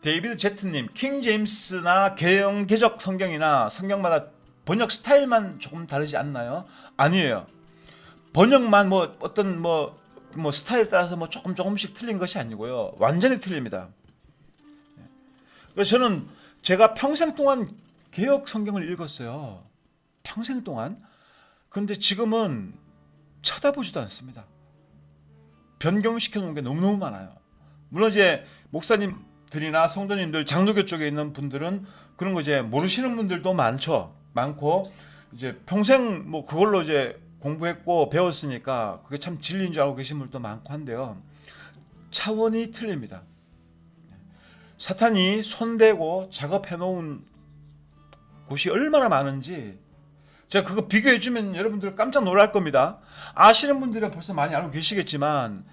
데이비드 제트님, 킹 제임스나 개역 성경이나 성경마다 번역 스타일만 조금 다르지 않나요? 아니에요. 번역만 뭐 어떤 뭐 스타일 따라서 뭐 조금씩 틀린 것이 아니고요. 완전히 틀립니다. 그래서 저는 제가 평생 동안 개역 성경을 읽었어요. 평생 동안. 근데 지금은 쳐다보지도 않습니다. 변경시켜 놓은 게 너무너무 많아요. 물론 이제 목사님들이나 성도님들 장로교 쪽에 있는 분들은 그런 거 이제 모르시는 분들도 많고 이제 평생 뭐 그걸로 이제 공부했고 배웠으니까 그게 참 진리인 줄 알고 계신 분들도 많고 한데요. 차원이 틀립니다. 사탄이 손대고 작업해 놓은 곳이 얼마나 많은지 제가 그거 비교해 주면 여러분들 깜짝 놀랄 겁니다. 아시는 분들은 벌써 많이 알고 계시겠지만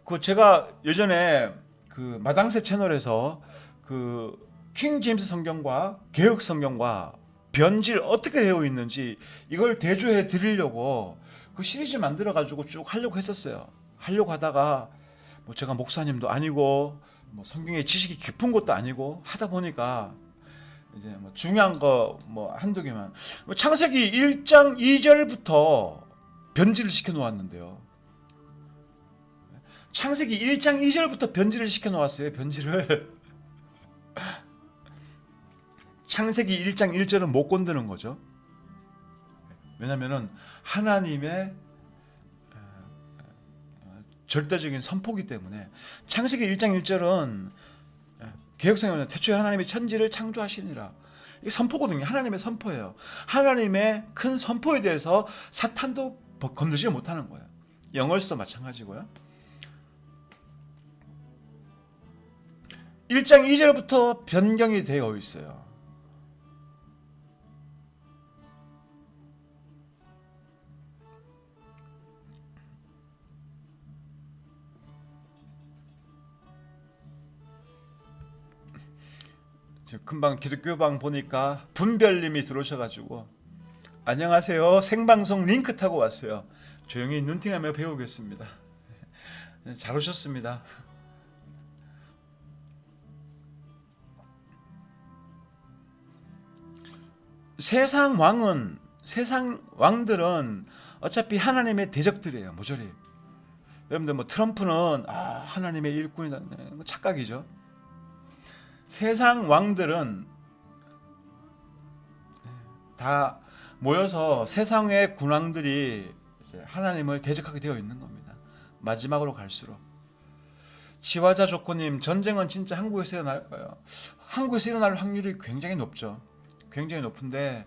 그 제가 예전에 그 마당새 채널에서 그 킹 제임스 성경과 개역 성경과 변질 어떻게 되어 있는지 이걸 대조해 드리려고 그 시리즈 만들어 가지고 쭉 하려고 했었어요. 하려고 하다가 뭐 제가 목사님도 아니고 뭐 성경의 지식이 깊은 것도 아니고 하다 보니까 이제 뭐 중요한 거 뭐 한두 개만 뭐 창세기 1장 2절부터 변질을 시켜 놓았는데요. 창세기 1장 2절부터 변질을 시켜 놓았어요. 변질을. 창세기 1장 1절은 못 건드는 거죠. 왜냐면은 하나님의 절대적인 선포기 때문에 창세기 1장 1절은 개역성경은 태초에 하나님이 천지를 창조하시니라. 이게 선포거든요. 하나님의 선포예요. 하나님의 큰 선포에 대해서 사탄도 건드리지 못하는 거예요. 영어에서도 마찬가지고요. 1장 2절부터 변경이 되어 있어요. 금방 기독교방 보니까 분별님이 들어오셔가지고 안녕하세요. 생방송 링크 타고 왔어요. 조용히 눈팅하며 배우겠습니다. 잘 오셨습니다. 세상 왕들은 어차피 하나님의 대적들이에요. 모조리. 여러분들 뭐 트럼프는 하나님의 일꾼이다. 착각이죠. 세상 왕들은 다 모여서 세상의 군왕들이 하나님을 대적하게 되어 있는 겁니다. 마지막으로 갈수록. 지화자 조코님, 전쟁은 진짜 한국에서 일어날 거예요. 한국에서 일어날 확률이 굉장히 높죠. 굉장히 높은데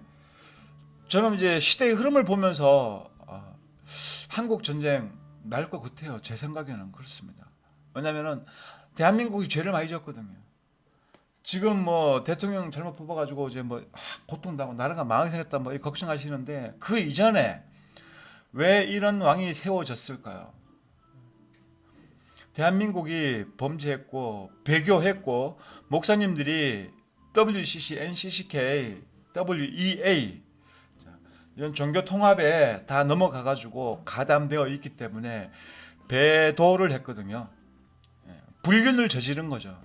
저는 이제 시대의 흐름을 보면서 한국 전쟁 날 것 같아요. 제 생각에는 그렇습니다. 왜냐하면은 대한민국이 죄를 많이 지었거든요. 지금 뭐 대통령 잘못 뽑아가지고 이제 뭐 고통당하고 나라가 망하게 생겼다 뭐 걱정하시는데 그 이전에 왜 이런 왕이 세워졌을까요? 대한민국이 범죄했고 배교했고 목사님들이 WCC, NCCK, WEA 이런 종교 통합에 다 넘어가가지고 가담되어 있기 때문에 배도를 했거든요. 불륜을 저지른 거죠.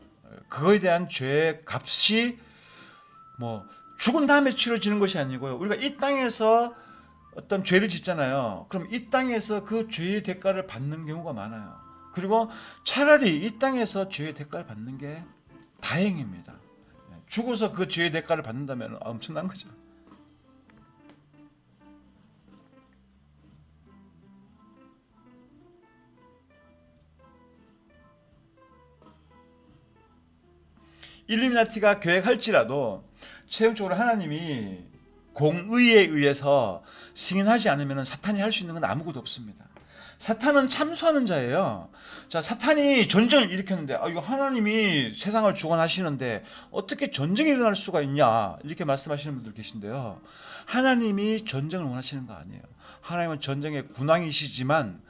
그거에 대한 죄의 값이 뭐 죽은 다음에 치러지는 것이 아니고요. 우리가 이 땅에서 어떤 죄를 짓잖아요. 그럼 이 땅에서 그 죄의 대가를 받는 경우가 많아요. 그리고 차라리 이 땅에서 죄의 대가를 받는 게 다행입니다. 죽어서 그 죄의 대가를 받는다면 엄청난 거죠. 일루미나티가 계획할지라도 최종적으로 하나님이 공의에 의해서 승인하지 않으면 사탄이 할 수 있는 건 아무것도 없습니다. 사탄은 참소하는 자예요. 자, 사탄이 전쟁을 일으켰는데 이거 하나님이 세상을 주관하시는데 어떻게 전쟁이 일어날 수가 있냐 이렇게 말씀하시는 분들 계신데요. 하나님이 전쟁을 원하시는 거 아니에요. 하나님은 전쟁의 군왕이시지만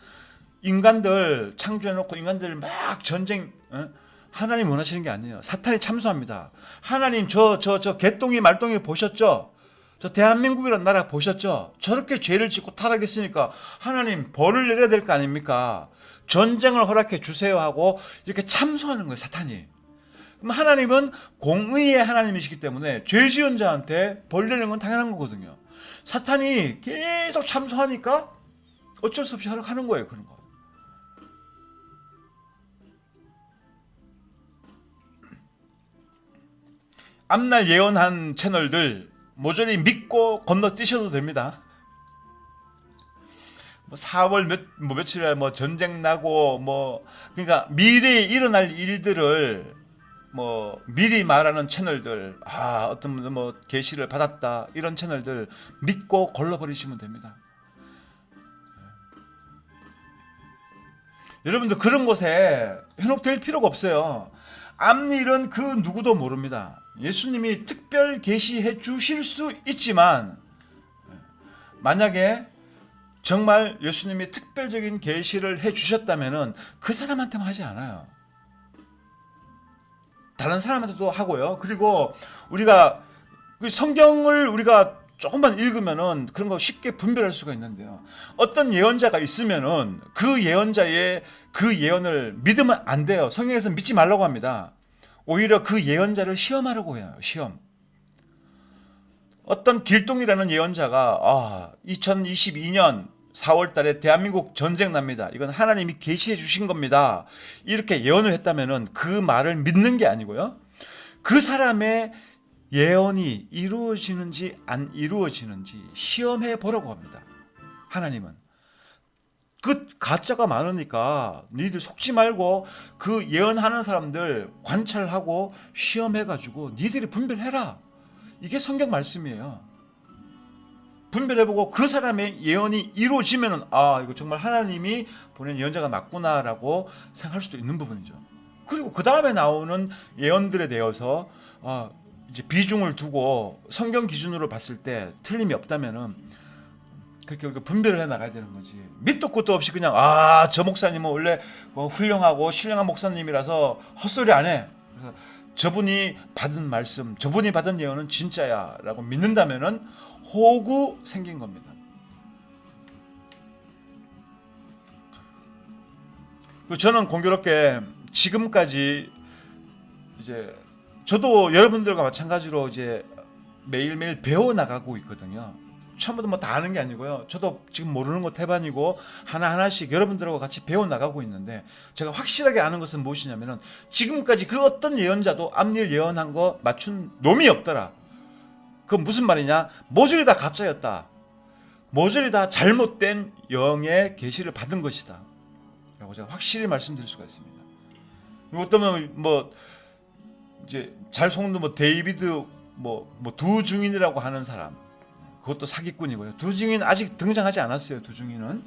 인간들 창조해놓고 인간들 막 전쟁 하나님 원하시는 게 아니에요. 사탄이 참소합니다. 하나님 저 개똥이 말똥이 보셨죠? 저 대한민국이라는 나라 보셨죠? 저렇게 죄를 짓고 타락했으니까 하나님 벌을 내려야 될 거 아닙니까? 전쟁을 허락해 주세요 하고 이렇게 참소하는 거예요, 사탄이. 그럼 하나님은 공의의 하나님이시기 때문에 죄 지은 자한테 벌 내리는 건 당연한 거거든요. 사탄이 계속 참소하니까 어쩔 수 없이 하는 거예요, 그런 거. 앞날 예언한 채널들 모조리 믿고 건너뛰셔도 됩니다. 4월 며칠에 전쟁 나고 그러니까 미래에 일어날 일들을 미리 말하는 채널들 어떤 분들 계시를 받았다 이런 채널들 믿고 걸러버리시면 됩니다. 여러분들 그런 곳에 현혹될 필요가 없어요. 앞일은 그 누구도 모릅니다. 예수님이 특별 계시해 주실 수 있지만 만약에 정말 예수님이 특별적인 계시를 해 주셨다면은 그 사람한테만 하지 않아요. 다른 사람한테도 하고요. 그리고 우리가 성경을 우리가 조금만 읽으면은 그런 거 쉽게 분별할 수가 있는데요. 어떤 예언자가 있으면은 그 예언자의 그 예언을 믿으면 안 돼요. 성경에서 믿지 말라고 합니다. 오히려 그 예언자를 시험하라고 해요. 시험. 어떤 길동이라는 예언자가 2022년 4월 달에 대한민국 전쟁 납니다. 이건 하나님이 계시해 주신 겁니다. 이렇게 예언을 했다면은 그 말을 믿는 게 아니고요. 그 사람의 예언이 이루어지는지 안 이루어지는지 시험해 보라고 합니다. 하나님은. 그 가짜가 많으니까 니들 속지 말고 그 예언하는 사람들 관찰하고 시험해가지고 니들이 분별해라. 이게 성경 말씀이에요. 분별해보고 그 사람의 예언이 이루어지면은 이거 정말 하나님이 보낸 예언자가 맞구나라고 생각할 수도 있는 부분이죠. 그리고 그 다음에 나오는 예언들에 대해서 이제 비중을 두고 성경 기준으로 봤을 때 틀림이 없다면은 그렇게 우리가 분별을 해 나가야 되는 거지. 밑도 끝도 없이 그냥 저 목사님은 원래 훌륭하고 신령한 목사님이라서 헛소리 안 해. 그래서 저분이 받은 말씀, 저분이 받은 예언은 진짜야라고 믿는다면은 호구 생긴 겁니다. 저는 공교롭게 지금까지 이제 저도 여러분들과 마찬가지로 이제 매일매일 배워 나가고 있거든요. 처음부터 다 아는 게 아니고요. 저도 지금 모르는 거 태반이고 하나하나씩 여러분들하고 같이 배워나가고 있는데 제가 확실하게 아는 것은 무엇이냐면은 지금까지 그 어떤 예언자도 앞일 예언한 거 맞춘 놈이 없더라. 그건 무슨 말이냐? 모조리 다 가짜였다. 모조리 다 잘못된 영의 계시를 받은 것이다. 라고 제가 확실히 말씀드릴 수가 있습니다. 그리고 어떤 이제 잘 속는 데이비드 두 증인이라고 하는 사람, 그것도 사기꾼이고요. 두 증인 아직 등장하지 않았어요. 두 증인은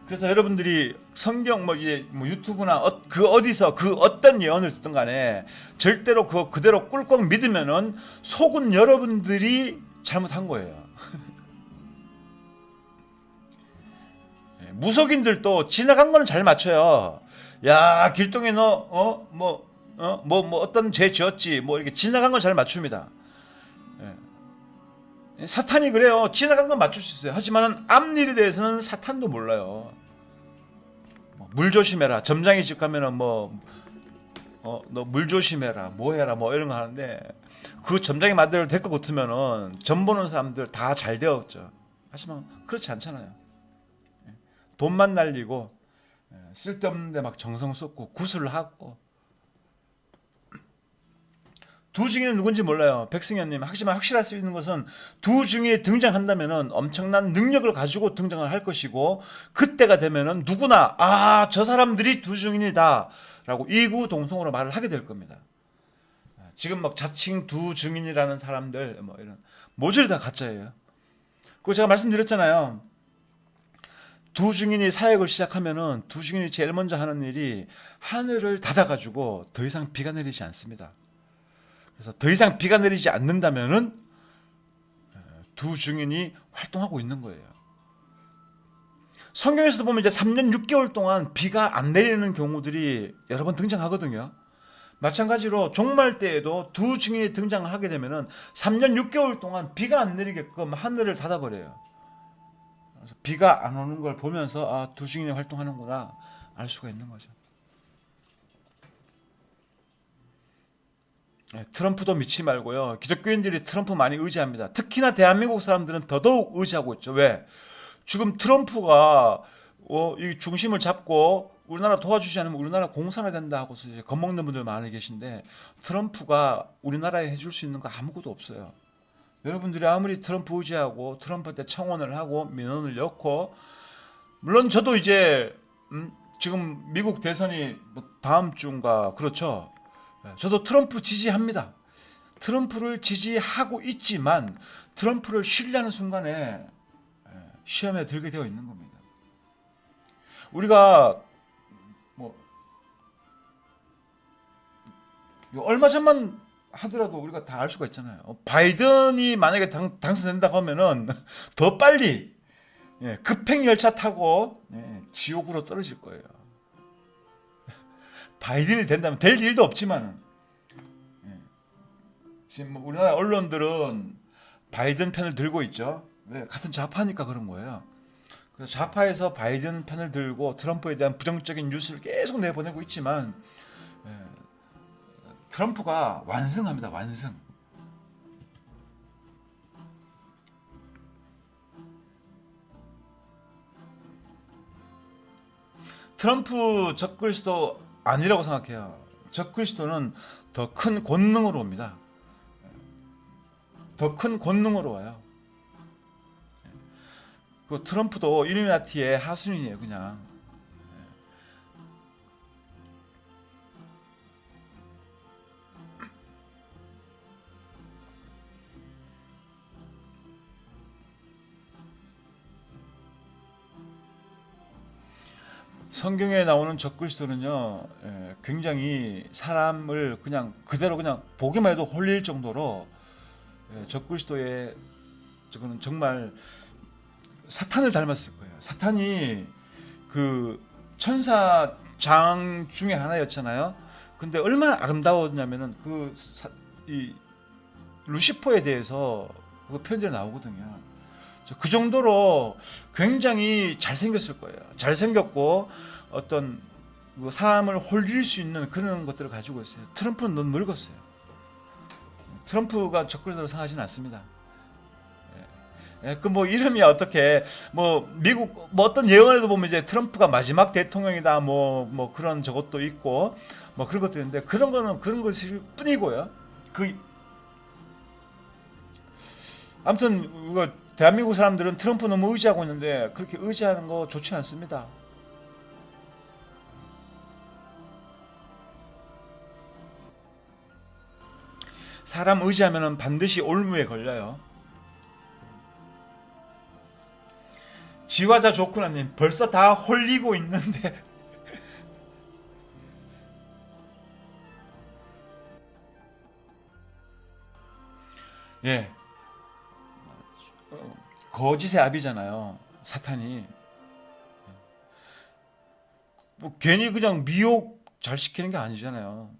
그래서 여러분들이 성경 유튜브나 어디서 그 어떤 예언을 듣든 간에 절대로 그거 그대로 꿀꺽 믿으면은 속은 여러분들이 잘못한 거예요. 무속인들도 지나간 거는 잘 맞춰요. 야, 길동이 너 어떤 죄 지었지 이렇게 지나간 건 잘 맞춥니다. 사탄이 그래요. 지나간 건 맞출 수 있어요. 하지만 앞일에 대해서는 사탄도 몰라요. 물 조심해라. 점장이 집 가면은 뭐 너 물 조심해라. 뭐 해라. 뭐 이런 거 하는데 그 점장이 말대로 될 것 같으면은 점 보는 사람들 다 잘 되었죠. 하지만 그렇지 않잖아요. 돈만 날리고 쓸데없는데 막 정성 쏟고 구슬을 하고. 두 증인은 누군지 몰라요. 백승현님. 하지만 확실할 수 있는 것은 두 증인이 등장한다면은 엄청난 능력을 가지고 등장을 할 것이고, 그때가 되면은 누구나 저 사람들이 두 증인이다라고 이구동성으로 말을 하게 될 겁니다. 지금 막 자칭 두 증인이라는 사람들 뭐 이런 모조리 다 가짜예요. 그리고 제가 말씀드렸잖아요. 두 증인이 사역을 시작하면은 두 증인이 제일 먼저 하는 일이 하늘을 닫아가지고 더 이상 비가 내리지 않습니다. 그래서 더 이상 비가 내리지 않는다면은 두 증인이 활동하고 있는 거예요. 성경에서도 보면 이제 3년 6개월 동안 비가 안 내리는 경우들이 여러 번 등장하거든요. 마찬가지로 종말 때에도 두 증인이 등장하게 되면은 3년 6개월 동안 비가 안 내리게끔 하늘을 닫아버려요. 그래서 비가 안 오는 걸 보면서 두 증인이 활동하는구나 알 수가 있는 거죠. 트럼프도 믿지 말고요. 기독교인들이 트럼프 많이 의지합니다. 특히나 대한민국 사람들은 더더욱 의지하고 있죠. 왜? 지금 트럼프가 이 중심을 잡고 우리나라 도와주지 않으면 우리나라 공산화 된다 하고서 이제 겁먹는 분들 많이 계신데, 트럼프가 우리나라에 해줄 수 있는 거 아무것도 없어요. 여러분들이 아무리 트럼프 의지하고 트럼프한테 청원을 하고 민원을 넣고, 물론 저도 이제 지금 미국 대선이 다음 주인가 그렇죠. 저도 트럼프 지지합니다. 트럼프를 지지하고 있지만 트럼프를 신뢰하는 순간에 시험에 들게 되어 있는 겁니다. 우리가 얼마 전만 하더라도 우리가 다 알 수가 있잖아요. 바이든이 만약에 당선된다고 하면은 더 빨리 급행 열차 타고 지옥으로 떨어질 거예요. 바이든이 된다면 될 일도 없지만, 지금 우리나라 언론들은 바이든 편을 들고 있죠. 왜? 같은 좌파니까 그런 거예요. 그래서 좌파에서 바이든 편을 들고 트럼프에 대한 부정적인 뉴스를 계속 내보내고 있지만, 트럼프가 완승합니다. 완승. 트럼프 적그리스도 아니라고 생각해요. 적그리스도는 더 큰 권능으로 옵니다. 더 큰 권능으로 와요. 그 트럼프도 일루미나티의 하수인이에요, 그냥. 성경에 나오는 적그리스도는요, 굉장히 사람을 그냥 그대로 그냥 보기만 해도 홀릴 정도로, 적그리스도의 저거는 정말 사탄을 닮았을 거예요. 사탄이 그 천사장 중에 하나였잖아요. 근데 얼마나 아름다웠냐면은 이 루시퍼에 대해서 그 편지가 나오거든요. 그 정도로 굉장히 잘생겼을 거예요. 잘생겼고 어떤 사람을 홀릴 수 있는 그런 것들을 가지고 있어요. 트럼프는 너무 늙었어요. 트럼프가 적그리스도로 상하지는 않습니다. 그 이름이 어떻게 미국 어떤 예언에도 보면 이제 트럼프가 마지막 대통령이다 그런 저것도 있고 그런 것도 있는데, 그런 거는 그런 것일 뿐이고요. 아무튼 대한민국 사람들은 트럼프 너무 의지하고 있는데 그렇게 의지하는 거 좋지 않습니다. 사람 의지하면 반드시 올무에 걸려요. 지화자 좋구나님, 벌써 다 홀리고 있는데. 예, 거짓의 압이잖아요, 사탄이. 괜히 그냥 미혹 잘 시키는 게 아니잖아요.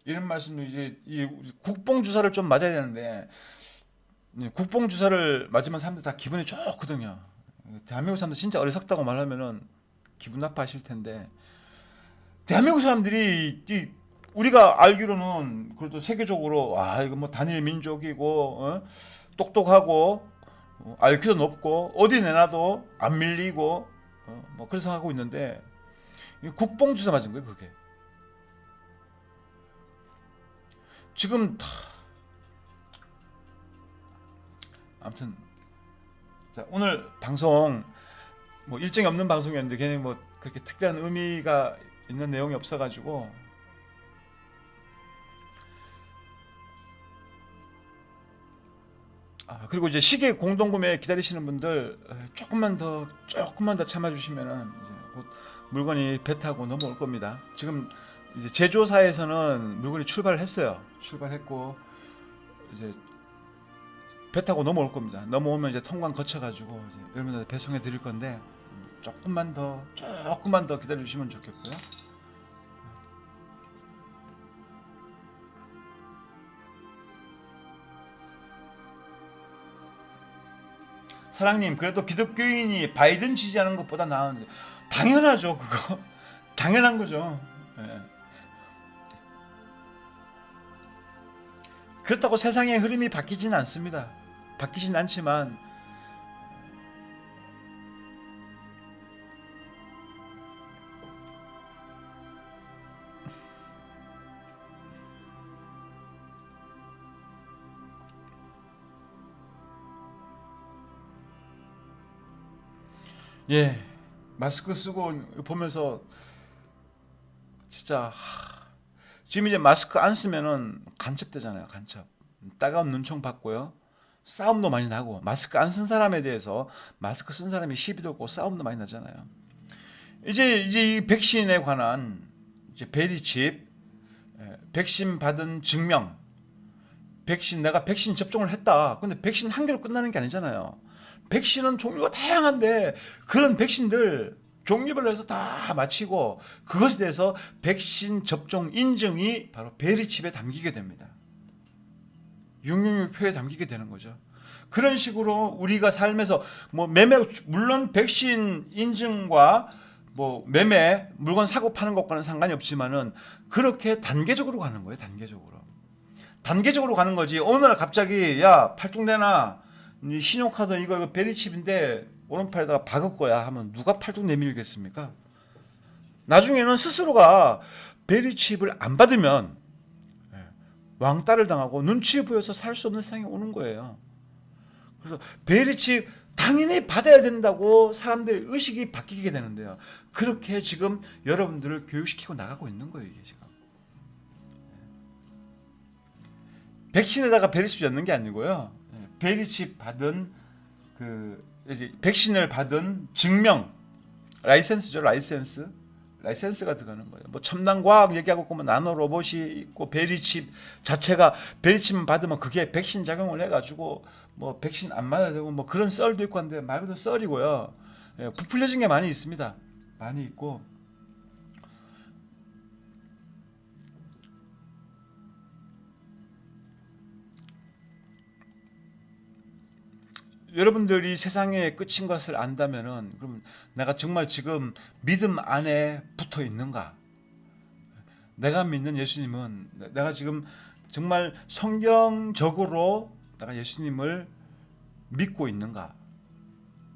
이런 말씀도 이제 이 국뽕 주사를 좀 맞아야 되는데, 국뽕 주사를 맞으면 사람들 다 기분이 좋거든요. 대한민국 사람들 진짜 어리석다고 말하면은 기분 나빠하실 텐데, 대한민국 사람들이 우리가 알기로는 그래도 세계적으로 이거 뭐 단일 민족이고 똑똑하고 IQ도 높고 어디 내놔도 안 밀리고 뭐 그래서 하고 있는데, 국뽕 주사 맞은 거예요 그게. 지금 아무튼 자, 오늘 방송 뭐 일정이 없는 방송이었는데 괜히 뭐 그렇게 특별한 의미가 있는 내용이 없어가지고, 그리고 이제 시계 공동구매 기다리시는 분들 조금만 더 참아주시면은 이제 곧 물건이 배 타고 넘어올 겁니다. 지금 이제 제조사에서는 물건이 출발했어요. 출발했고 이제 배 타고 넘어올 겁니다. 넘어오면 이제 통관 거쳐가지고 이제 여러분들 배송해 드릴 건데, 조금만 더 기다려 주시면 좋겠고요. 사랑님, 그래도 기독교인이 바이든 지지하는 것보다 나은데, 당연하죠 그거. 당연한 거죠. 예. 그렇다고 세상의 흐름이 바뀌지는 않습니다. 바뀌진 않지만 예, 마스크 쓰고 보면서 진짜 지금 이제 마스크 안 쓰면은 간첩되잖아요. 간첩. 따가운 눈총 받고요. 싸움도 많이 나고, 마스크 안 쓴 사람에 대해서 마스크 쓴 사람이 시비 돌고 싸움도 많이 나잖아요. 이제 이 백신에 관한 이제 베리칩, 백신 받은 증명, 내가 백신 접종을 했다. 근데 백신 한 개로 끝나는 게 아니잖아요. 백신은 종류가 다양한데 그런 백신들 종류별로 해서 다 마치고 그것에 대해서 백신 접종 인증이 바로 베리칩에 담기게 됩니다. 666표에 담기게 되는 거죠. 그런 식으로 우리가 삶에서 뭐 물론 백신 인증과 뭐 매매, 물건 사고 파는 것과는 상관이 없지만은 그렇게 단계적으로 가는 거예요. 단계적으로 가는 거지. 어느 날 갑자기 야 팔뚝내놔, 네 신용카드 이거 베리칩인데 오른팔에다가 박을 거야 하면 누가 팔뚝 내밀겠습니까? 나중에는 스스로가 베리칩을 안 받으면 왕따를 당하고 눈치 보여서 살 수 없는 세상이 오는 거예요. 그래서 베리칩 당연히 받아야 된다고 사람들의 의식이 바뀌게 되는데요. 그렇게 지금 여러분들을 교육시키고 나가고 있는 거예요, 이게 지금. 백신에다가 베리칩 넣는 게 아니고요. 베리칩 받은 이제 백신을 받은 증명, 라이센스죠, 라이센스가 들어가는 거예요. 뭐 첨단 과학 얘기하고 보면 나노 로봇이 있고 베리칩 자체가 베리칩만 받으면 그게 백신 작용을 해가지고 뭐 백신 안 맞아야 되고 뭐 그런 썰도 있고 한데 말 그대로 썰이고요. 부풀려진 게 많이 있습니다. 많이 있고. 여러분들이 세상의 끝인 것을 안다면은 그럼 내가 정말 지금 믿음 안에 붙어 있는가? 내가 믿는 예수님은 내가 지금 정말 성경적으로 내가 예수님을 믿고 있는가?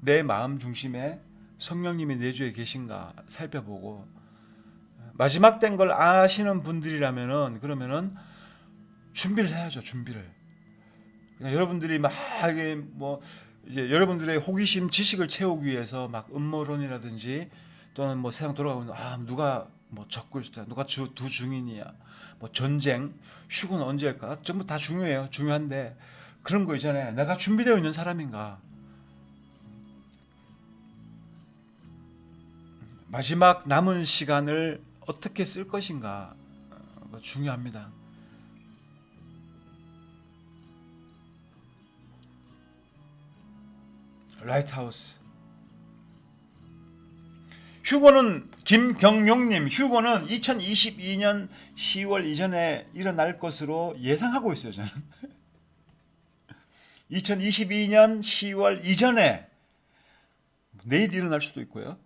내 마음 중심에 성령님이 내주에 계신가 살펴보고, 마지막 된 걸 아시는 분들이라면은 그러면은 준비를 해야죠. 준비를. 그냥 여러분들이 막 뭐 이제 여러분들의 호기심, 지식을 채우기 위해서 막 음모론이라든지 또는 뭐 세상 돌아가고 있는 누가 뭐 적고 있을 때 누가 두 증인이야, 뭐 전쟁, 휴거는 언제 할까? 전부 다 중요해요. 중요한데 그런 거 있잖아요. 내가 준비되어 있는 사람인가? 마지막 남은 시간을 어떻게 쓸 것인가? 중요합니다. 라이트하우스. 휴거는 김경용님, 휴거는 2022년 10월 이전에 일어날 것으로 예상하고 있어요. 저는 2022년 10월 이전에 내일 일어날 수도 있고요.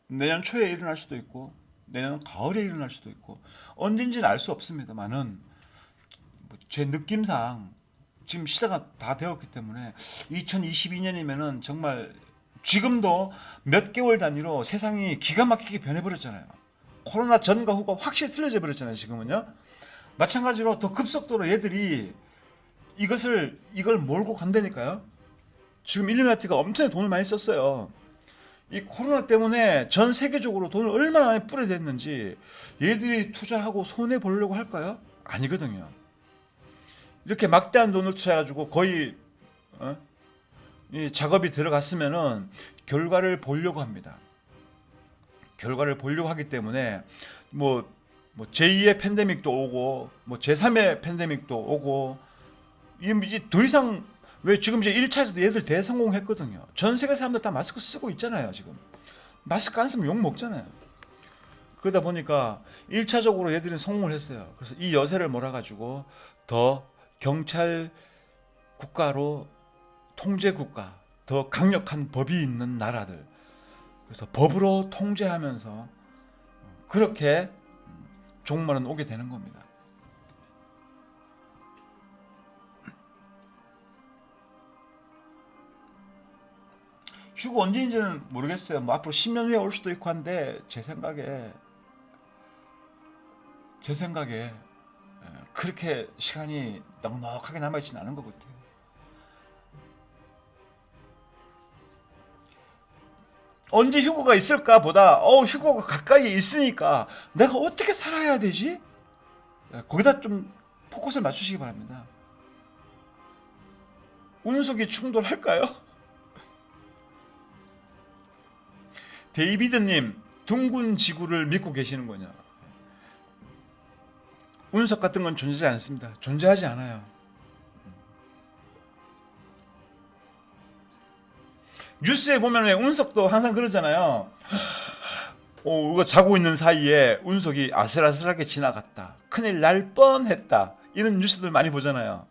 내년 초에 일어날 수도 있고 내년 가을에 일어날 수도 있고 언젠지는 알 수 없습니다만은 제 느낌상 지금 시대가 다 되었기 때문에 2022년이면은 정말 지금도 몇 개월 단위로 세상이 기가 막히게 변해버렸잖아요. 코로나 전과 후가 확실히 틀려져 버렸잖아요. 지금은요. 마찬가지로 더 급속도로 얘들이 이걸 몰고 간다니까요. 지금 일루미나티가 엄청 돈을 많이 썼어요. 이 코로나 때문에 전 세계적으로 돈을 얼마나 많이 뿌려댔는지 얘들이 투자하고 손해 보려고 할까요? 아니거든요. 이렇게 막대한 돈을 투자해가지고 거의 이 작업이 들어갔으면은 결과를 보려고 합니다. 결과를 보려고 하기 때문에 뭐 제2의 팬데믹도 오고 뭐 제3의 팬데믹도 오고 이제 더 이상 왜 지금 이제 1차에서도 얘들 대성공했거든요. 전 세계 사람들 다 마스크 쓰고 있잖아요. 지금 마스크 안 쓰면 욕 먹잖아요. 그러다 보니까 1차적으로 얘들은 성공을 했어요. 그래서 이 여세를 몰아가지고 더 경찰 국가로 통제 국가, 더 강력한 법이 있는 나라들, 그래서 법으로 통제하면서 그렇게 종말은 오게 되는 겁니다. 휴가 언제인지는 모르겠어요. 뭐 앞으로 10년 후에 올 수도 있고 한데 제 생각에 그렇게 시간이 넉넉하게 남아있지는 않은 것 같아요. 언제 휴가가 있을까 보다 휴가가 가까이 있으니까 내가 어떻게 살아야 되지? 거기다 좀 포커스를 맞추시기 바랍니다. 운석이 충돌할까요? 데이비드님, 둥근 지구를 믿고 계시는 거냐? 운석 같은 건 존재하지 않습니다. 존재하지 않아요. 뉴스에 보면 운석도 항상 그러잖아요. 우리가 자고 있는 사이에 운석이 아슬아슬하게 지나갔다. 큰일 날 뻔했다. 이런 뉴스들 많이 보잖아요.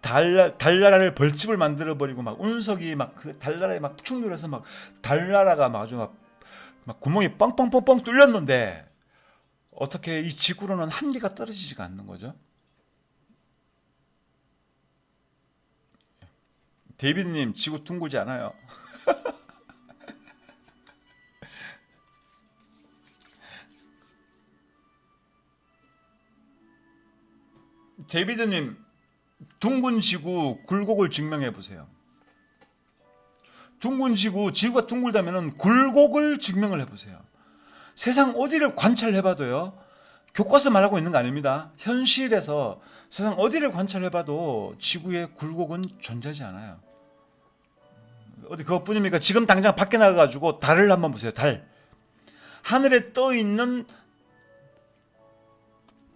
달나라를 벌집을 만들어 버리고 막 운석이 막 그 달나라에 막 충돌해서 막 달나라가 막 아주 막 구멍이 뻥뻥뻥뻥 뚫렸는데 어떻게 이 지구로는 한 개가 떨어지지가 않는 거죠? 데이비드님, 지구 둥글지 않아요. 데이비드님, 둥근 지구 굴곡을 증명해 보세요. 둥근 지구가 둥글다면 굴곡을 증명을 해보세요. 세상 어디를 관찰해봐도요. 교과서 말하고 있는 거 아닙니다. 현실에서 세상 어디를 관찰해봐도 지구의 굴곡은 존재하지 않아요. 어디 그것뿐입니까? 지금 당장 밖에 나가가지고 달을 한번 보세요. 달. 하늘에 떠 있는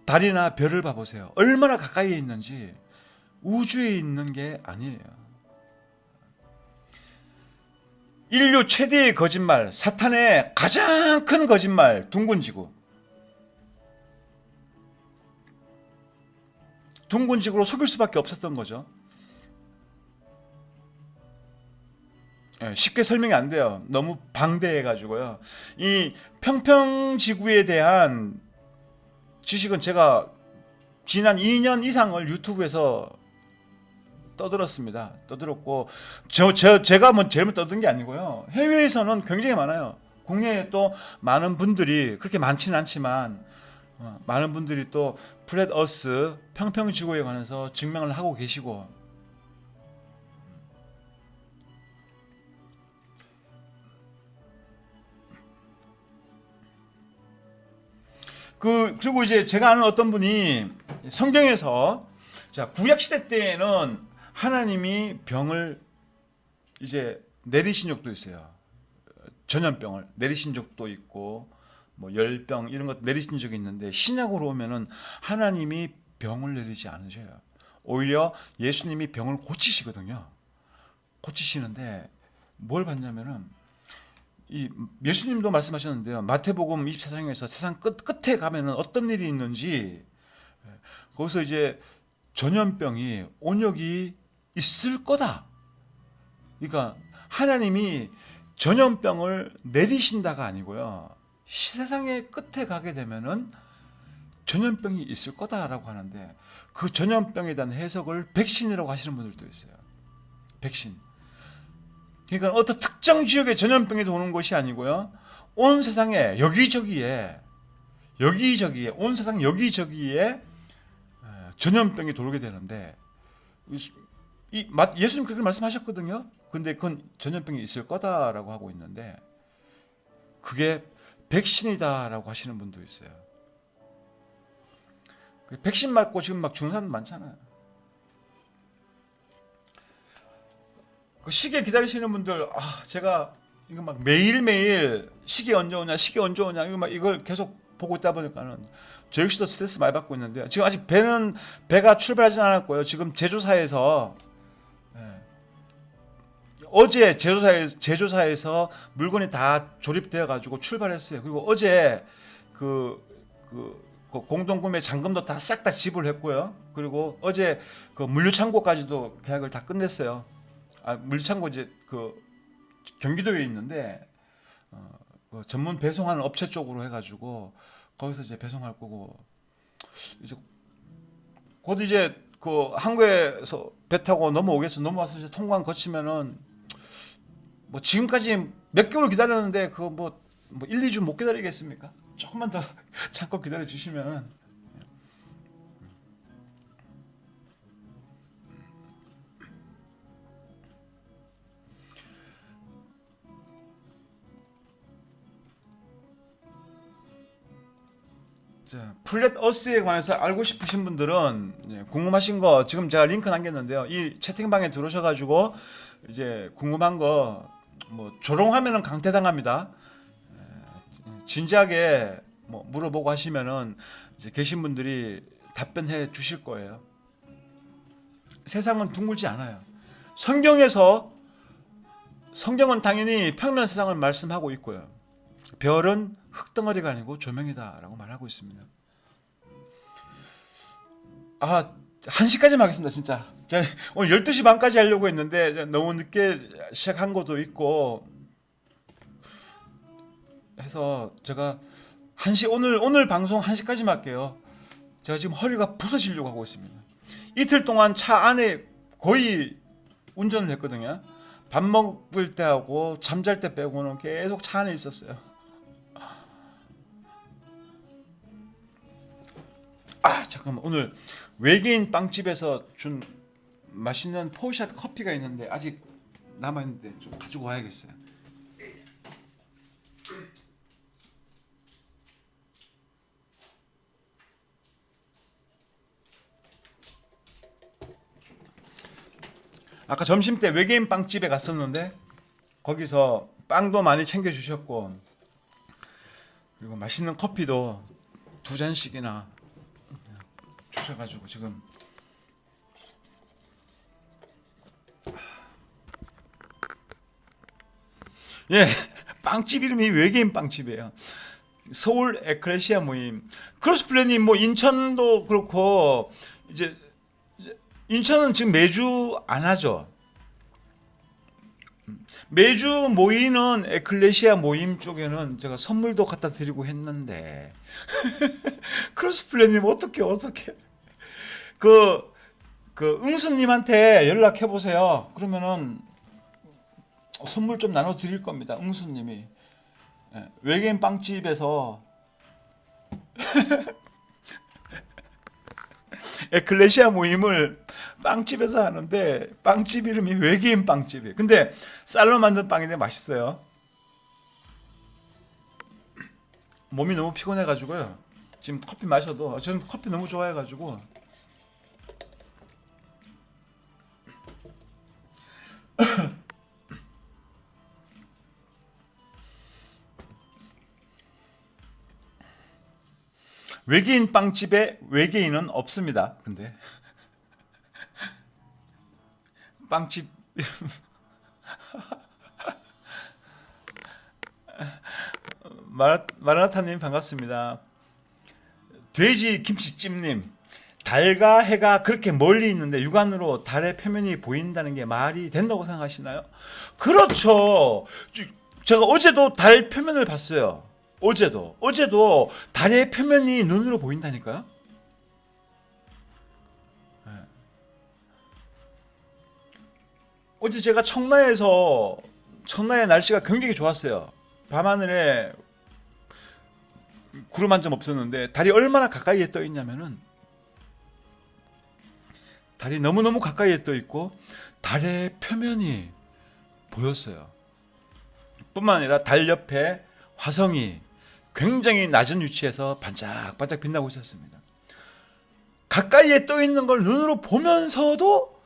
달이나 별을 봐보세요. 얼마나 가까이에 있는지. 우주에 있는 게 아니에요. 인류 최대의 거짓말, 사탄의 가장 큰 거짓말, 둥근 지구. 둥근 지구로 속일 수밖에 없었던 거죠. 쉽게 설명이 안 돼요. 너무 방대해가지고요. 이 평평지구에 대한 지식은 제가 지난 2년 이상을 유튜브에서 떠들었고 제가 뭐 제일 떠든 게 아니고요. 해외에서는 굉장히 많아요. 국내에 또 많은 분들이 그렇게 많지는 않지만 많은 분들이 또 플랫 어스 평평지구에 관해서 증명을 하고 계시고 그리고 이제 제가 아는 어떤 분이 성경에서 자 구약 시대 때에는 하나님이 병을 이제 내리신 적도 있어요. 전염병을 내리신 적도 있고 뭐 열병 이런 것 내리신 적이 있는데 신약으로 오면은 하나님이 병을 내리지 않으셔요. 오히려 예수님이 병을 고치시거든요. 고치시는데 뭘 봤냐면은 이 예수님도 말씀하셨는데요. 마태복음 24장에서 세상 끝에 가면은 어떤 일이 있는지 거기서 이제 전염병이 온역이 있을 거다. 그러니까 하나님이 전염병을 내리신다가 아니고요. 세상의 끝에 가게 되면은 전염병이 있을 거다라고 하는데 그 전염병에 대한 해석을 백신이라고 하시는 분들도 있어요. 백신. 그러니까 어떤 특정 지역에 전염병이 도는 것이 아니고요. 온 세상에 여기저기에 온 세상 여기저기에 전염병이 돌게 되는데 예수님 그렇게 말씀하셨거든요. 근데 그건 전염병이 있을 거다라고 하고 있는데 그게 백신이다라고 하시는 분도 있어요. 백신 맞고 지금 막 죽는 사람 많잖아요. 그 시계 기다리시는 분들, 제가 이거 막 매일매일 시계 언제 오냐, 이거 막 이걸 계속 보고 있다 보니까는 저 역시도 스트레스 많이 받고 있는데 지금 아직 배가 출발하진 않았고요. 지금 제조사에서 어제 제조사에서 물건이 다 조립되어 가지고 출발했어요. 그리고 어제 그 공동구매 잔금도 다 싹 다 지불했고요. 그리고 어제 그 물류창고까지도 계약을 다 끝냈어요. 물류창고 이제 그 경기도에 있는데 그 전문 배송하는 업체 쪽으로 해가지고 거기서 이제 배송할 거고 이제 곧 이제 그 한국에서 배 타고 넘어와서 이제 통관 거치면은 뭐 지금까지 몇 개월 기다렸는데 그거 뭐 1, 2주 못 기다리겠습니까? 조금만 더 참고 기다려 주시면은 자, 플랫 어스에 관해서 알고 싶으신 분들은 궁금하신 거 지금 제가 링크 남겼는데요. 이 채팅방에 들어오셔가지고 이제 궁금한 거 뭐 조롱하면은 강퇴당합니다. 진지하게 뭐 물어보고 하시면은 이제 계신 분들이 답변해 주실 거예요. 세상은 둥글지 않아요. 성경은 당연히 평면 세상을 말씀하고 있고요. 별은 흙덩어리가 아니고 조명이다라고 말하고 있습니다. 1시까지 하겠습니다. 진짜 제가 오늘 12시 반까지 하려고 했는데 너무 늦게 시작한 것도 있고 해서 제가 오늘 방송 1시까지 할게요. 제가 지금 허리가 부서지려고 하고 있습니다. 이틀 동안 차 안에 거의 운전을 했거든요. 밥 먹을 때 하고 잠잘 때 빼고는 계속 차 안에 있었어요. 잠깐만, 오늘 외계인 빵집에서 준 맛있는 포샷 커피가 있는데 아직 남아있는데 좀 가지고 와야겠어요. 아까 점심 때 외계인 빵집에 갔었는데 거기서 빵도 많이 챙겨주셨고 그리고 맛있는 커피도 2잔씩이나 주셔가지고 지금 빵집 이름이 외계인 빵집이에요. 서울 에클레시아 모임. 크로스플레님 뭐 인천도 그렇고 이제 인천은 지금 매주 안 하죠. 매주 모이는 에클레시아 모임 쪽에는 제가 선물도 갖다 드리고 했는데 크로스플레님 어떻게 그 응수님한테 연락해 보세요. 그러면은 선물 좀 나눠 드릴 겁니다. 응수님이 외계인 빵집에서 에클레시아 모임을 빵집에서 하는데 빵집 이름이 외계인 빵집이에요. 근데 쌀로 만든 빵인데 맛있어요. 몸이 너무 피곤해가지고요. 지금 커피 마셔도 저는 커피 너무 좋아해가지고 외계인 빵집에 외계인은 없습니다. 근데 빵집 마라타님 반갑습니다. 돼지 김치찜님 달과 해가 그렇게 멀리 있는데 육안으로 달의 표면이 보인다는 게 말이 된다고 생각하시나요? 그렇죠. 제가 어제도 달 표면을 봤어요. 어제도 달의 표면이 눈으로 보인다니까요. 네. 어제 제가 청라의 날씨가 굉장히 좋았어요. 밤하늘에 구름 한 점 없었는데 달이 얼마나 가까이에 떠 있냐면은 달이 너무너무 가까이에 떠 있고 달의 표면이 보였어요. 뿐만 아니라 달 옆에 화성이 굉장히 낮은 위치에서 반짝반짝 빛나고 있었습니다. 가까이에 떠 있는 걸 눈으로 보면서도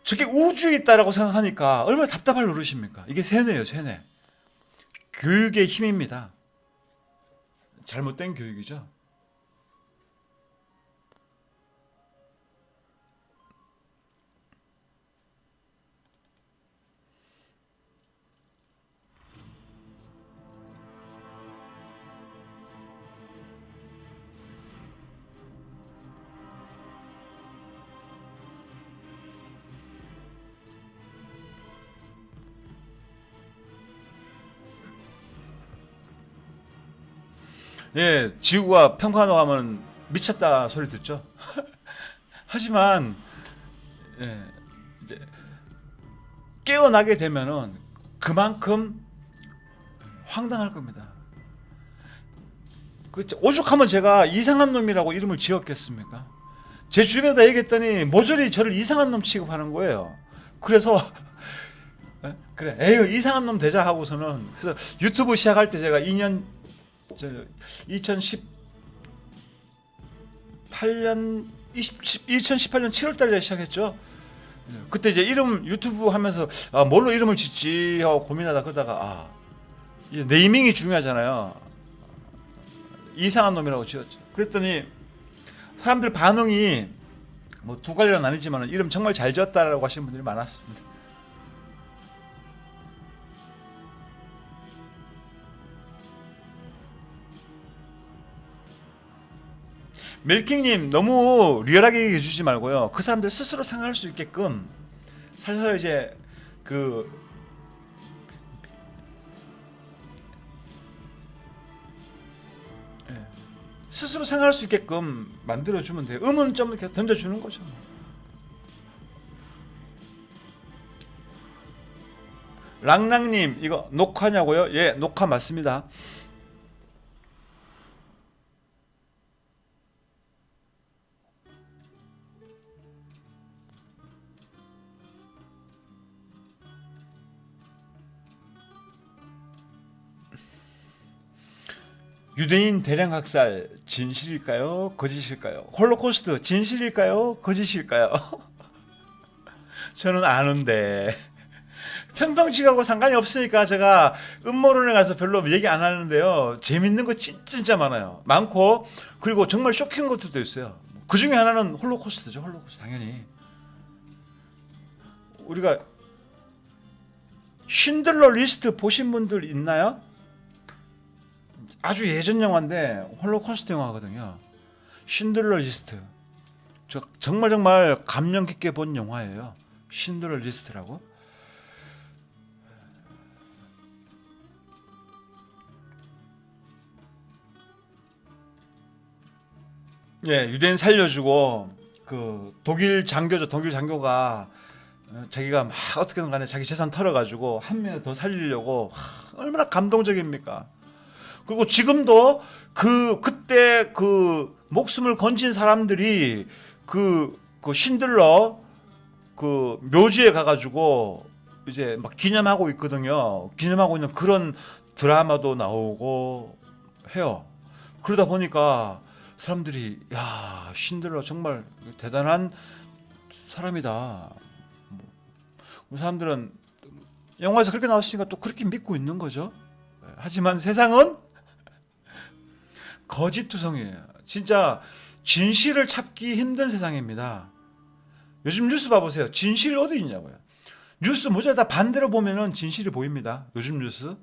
저게 우주에 있다라고 생각하니까 얼마나 답답할 노릇입니까? 이게 세뇌예요, 세뇌. 교육의 힘입니다. 잘못된 교육이죠. 예, 지구가 평평하면 미쳤다 소리 듣죠. 하지만 예, 이제 깨어나게 되면은 그만큼 황당할 겁니다. 그 오죽하면 제가 이상한 놈이라고 이름을 지었겠습니까? 제 주변에다 얘기했더니 모조리 저를 이상한 놈 취급하는 거예요. 그래서 그래, 에휴 이상한 놈 되자 하고서는 그래서 유튜브 시작할 때 제가 2018년 7월 달에 시작했죠. 그때 이제 이름 유튜브 하면서 뭘로 이름을 짓지 하고 고민하다 그러다가 이제 네이밍이 중요하잖아요. 이상한 놈이라고 지었죠. 그랬더니 사람들 반응이 뭐 두 갈래는 아니지만 이름 정말 잘 지었다라고 하시는 분들이 많았습니다. 멜킹님 너무 리얼하게 얘기해 주지 말고요. 그 사람들 스스로 생각할 수 있게끔 살살 이제 그 스스로 생각할 수 있게끔 만들어주면 돼요. 의문점 이렇게 던져주는 거죠. 랑랑님 이거 녹화냐고요? 예, 녹화 맞습니다. 유대인 대량 학살 진실일까요? 거짓일까요? 홀로코스트 진실일까요? 거짓일까요? 저는 아는데 평평치하고 상관이 없으니까 제가 음모론에 가서 별로 얘기 안 하는데요. 재밌는 거 진짜 많아요. 많고 그리고 정말 쇼킹한 것들도 있어요. 그 중에 하나는 홀로코스트죠. 홀로코스트 당연히 우리가 쉰들러 리스트 보신 분들 있나요? 아주 예전 영화인데 홀로코스트 영화거든요. 쉰들러 리스트. 저 정말 감명 깊게 본 영화예요. 쉰들러 리스트라고. 예, 유대인 살려주고 그 독일 장교죠. 독일 장교가 자기가 막 어떻게든 간에 자기 재산 털어가지고 한 명 더 살리려고 얼마나 감동적입니까? 그리고 지금도 그때 그 목숨을 건진 사람들이 그 신들러 그 묘지에 가가지고 이제 막 기념하고 있거든요. 기념하고 있는 그런 드라마도 나오고 해요. 그러다 보니까 사람들이 야 신들러 정말 대단한 사람이다. 사람들은 영화에서 그렇게 나왔으니까 또 그렇게 믿고 있는 거죠. 하지만 세상은 거짓투성이에요. 진짜 진실을 찾기 힘든 세상입니다. 요즘 뉴스 봐보세요. 진실 어디 있냐고요. 뉴스 모자라 다 반대로 보면은 진실이 보입니다. 요즘 뉴스.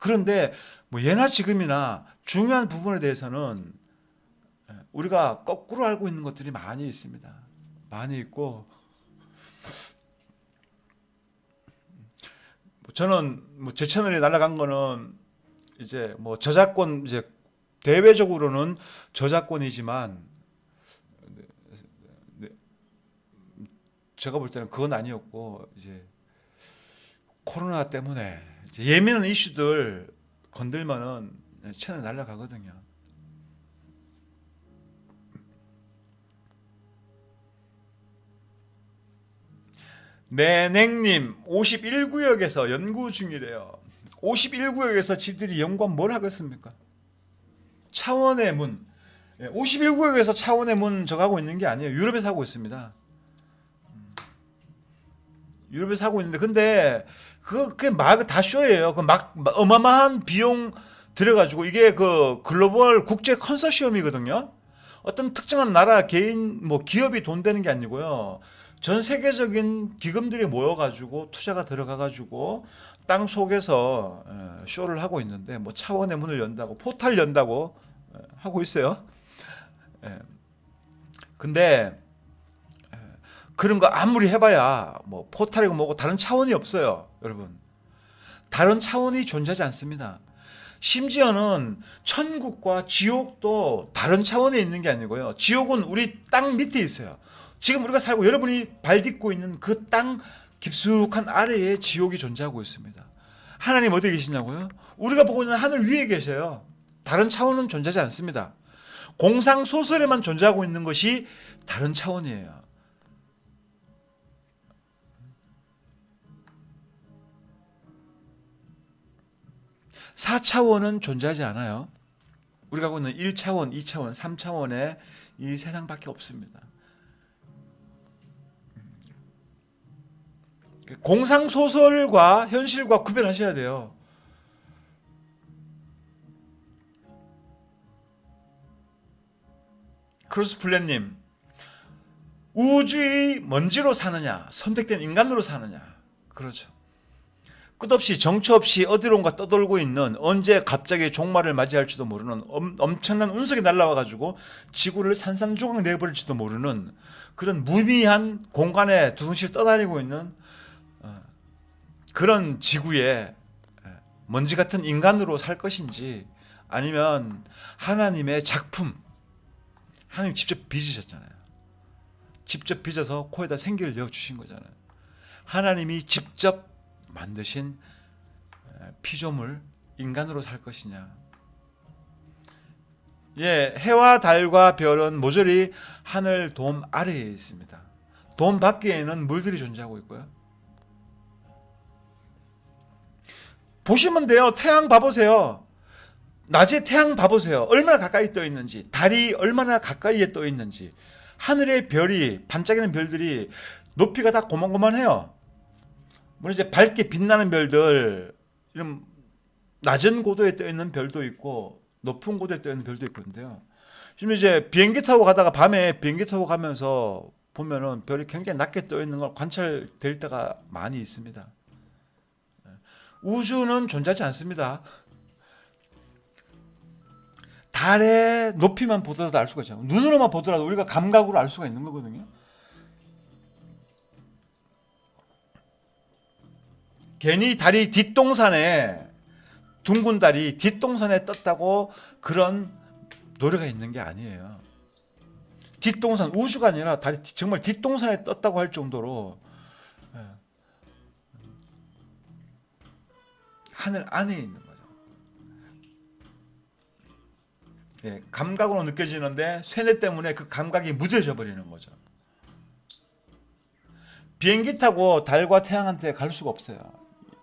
그런데 뭐 예나 지금이나 중요한 부분에 대해서는 우리가 거꾸로 알고 있는 것들이 많이 있습니다. 많이 있고 저는 뭐 제 채널이 날아간 거는 이제 뭐 저작권 이제 대외적으로는 저작권이지만 제가 볼 때는 그건 아니었고 이제 코로나 때문에 이제 예민한 이슈들 건들면은 채널 날아가거든요. 내냉님 51구역에서 연구 중이래요. 51구역에서 지들이 연구한 뭘 하겠습니까? 차원의 문. 51구역에서 차원의 문 저거 하고 있는 게 아니에요. 유럽에서 하고 있습니다. 유럽에서 하고 있는데 근데 그게 막 다 쇼예요. 그 막 어마어마한 비용 들여가지고 이게 그 글로벌 국제 컨소시엄이거든요. 어떤 특정한 나라 개인 뭐 기업이 돈 되는 게 아니고요. 전 세계적인 기금들이 모여가지고 투자가 들어가가지고 땅 속에서 쇼를 하고 있는데 뭐 차원의 문을 연다고 포탈 연다고 하고 있어요. 근데 그런 거 아무리 해봐야 뭐 포탈이고 뭐고 다른 차원이 없어요, 여러분. 다른 차원이 존재하지 않습니다. 심지어는 천국과 지옥도 다른 차원에 있는 게 아니고요. 지옥은 우리 땅 밑에 있어요. 지금 우리가 살고 여러분이 발 딛고 있는 그 땅 깊숙한 아래에 지옥이 존재하고 있습니다. 하나님 어디 계시냐고요? 우리가 보고 있는 하늘 위에 계셔요. 다른 차원은 존재하지 않습니다. 공상소설에만 존재하고 있는 것이 다른 차원이에요. 사차원은 존재하지 않아요. 우리가 하고 있는 1차원, 2차원, 3차원의 이 세상밖에 없습니다. 공상소설과 현실과 구별하셔야 돼요. 크로스플랜님, 우주의 먼지로 사느냐, 선택된 인간으로 사느냐. 그렇죠. 끝없이 정처 없이 어디론가 떠돌고 있는 언제 갑자기 종말을 맞이할지도 모르는 엄청난 운석이 날라와가지고 지구를 산산조각 내버릴지도 모르는 그런 무미한 공간에 두둥실 떠다니고 있는 그런 지구에 먼지 같은 인간으로 살 것인지 아니면 하나님의 작품, 하나님 직접 빚으셨잖아요. 직접 빚어서 코에다 생기를 내어주신 거잖아요. 하나님이 직접 만드신 피조물 인간으로 살 것이냐. 예, 해와 달과 별은 모조리 하늘 돔 아래에 있습니다. 돔 밖에는 물들이 존재하고 있고요. 보시면 돼요. 태양 봐보세요. 낮에 태양 봐보세요. 얼마나 가까이 떠 있는지, 달이 얼마나 가까이에 떠 있는지, 하늘의 별이 반짝이는 별들이 높이가 다 고만고만해요. 물론 이제 밝게 빛나는 별들, 이런 낮은 고도에 떠 있는 별도 있고 높은 고도에 떠 있는 별도 있거든요. 지금 이제 비행기 타고 가다가 밤에 비행기 타고 가면서 보면은 별이 굉장히 낮게 떠 있는 걸 관찰될 때가 많이 있습니다. 우주는 존재하지 않습니다. 달의 높이만 보더라도 알 수가 있잖아요. 눈으로만 보더라도 우리가 감각으로 알 수가 있는 거거든요. 괜히 달이 뒷동산에 둥근 달이 뒷동산에 떴다고 그런 노래가 있는 게 아니에요. 뒷동산, 우주가 아니라 달이 정말 뒷동산에 떴다고 할 정도로 하늘 안에 있는 거죠. 예, 감각으로 느껴지는데 쇠뇌 때문에 그 감각이 무뎌져 버리는 거죠. 비행기 타고 달과 태양한테 갈 수가 없어요.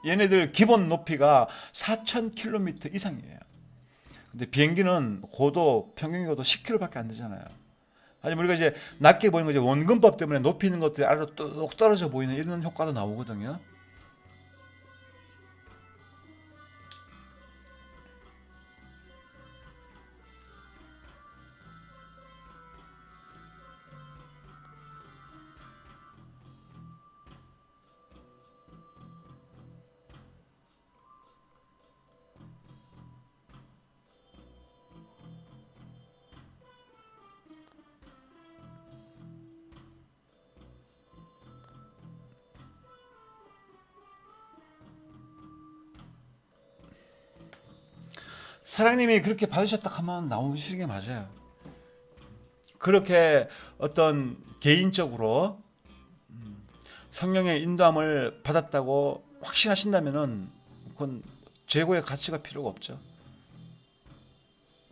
얘네들 기본 높이가 4,000km 이상이에요. 근데 비행기는 고도 평균 고도 10km밖에 안 되잖아요. 하지만 우리가 이제 낮게 보이는 거죠. 원근법 때문에 높이 있는 것들이 아래로 뚝 떨어져 보이는 이런 효과도 나오거든요. 사랑님이 그렇게 받으셨다 하면 나오시는 게 맞아요. 그렇게 어떤 개인적으로 성령의 인도함을 받았다고 확신하신다면은 그건 재고의 가치가 필요가 없죠.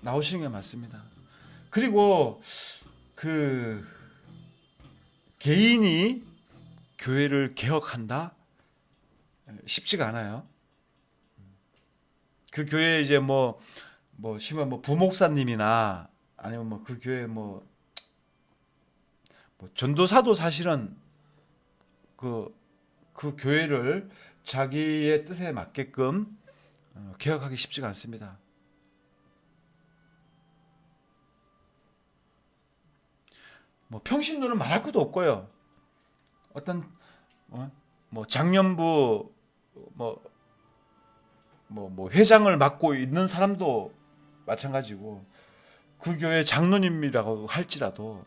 나오시는 게 맞습니다. 그리고 그 개인이 교회를 개혁한다? 쉽지가 않아요. 그 교회에 이제 심한 부목사님이나 아니면 그 교회 전도사도 사실은 그 교회를 자기의 뜻에 맞게끔 개혁하기 쉽지가 않습니다. 평신도는 말할 것도 없고요. 어떤 장년부 회장을 맡고 있는 사람도 마찬가지고 그 교회 장로님이라고 할지라도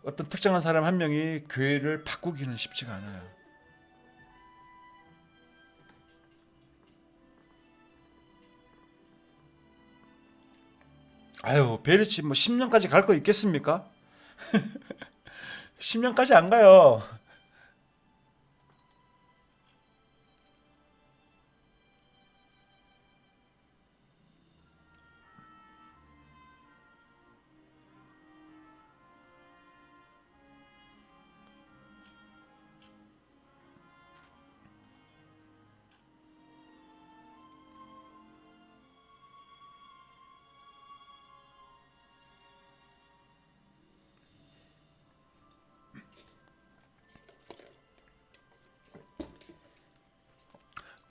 어떤 특정한 사람 한 명이 교회를 바꾸기는 쉽지가 않아요. 아유, 베리치 10년까지 갈 거 있겠습니까? 10년까지 안 가요.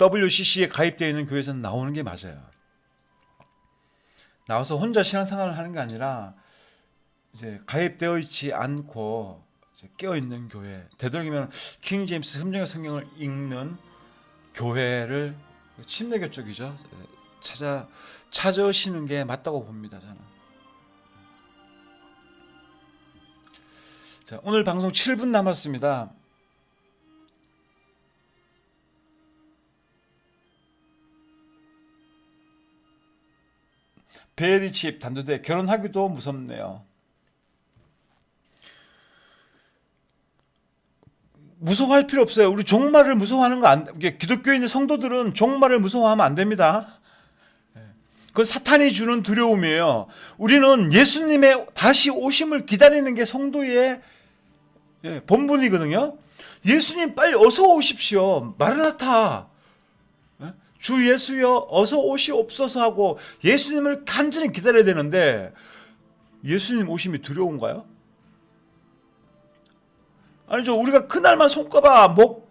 WCC에 가입되어 있는 교회에서는 나오는 게 맞아요. 나와서 혼자 신앙생활을 하는 게 아니라 이제 가입되어 있지 않고 깨어 있는 교회, 되도록이면 킹 제임스 흠정의 성경을 읽는 교회를 침례교 쪽이죠. 찾으시는 게 맞다고 봅니다, 저는. 자, 오늘 방송 7분 남았습니다. 베리칩 단도대 결혼하기도 무섭네요. 무서워할 필요 없어요. 우리 종말을 무서워하는 거 안, 기독교에 있는 성도들은 종말을 무서워하면 안 됩니다. 그건 사탄이 주는 두려움이에요. 우리는 예수님의 다시 오심을 기다리는 게 성도의 본분이거든요. 예수님 빨리 어서 오십시오. 마르나타. 주 예수여 어서 오시옵소서 하고 예수님을 간절히 기다려야 되는데 예수님 오심이 두려운가요? 아니죠. 우리가 그날만 손꼽아 목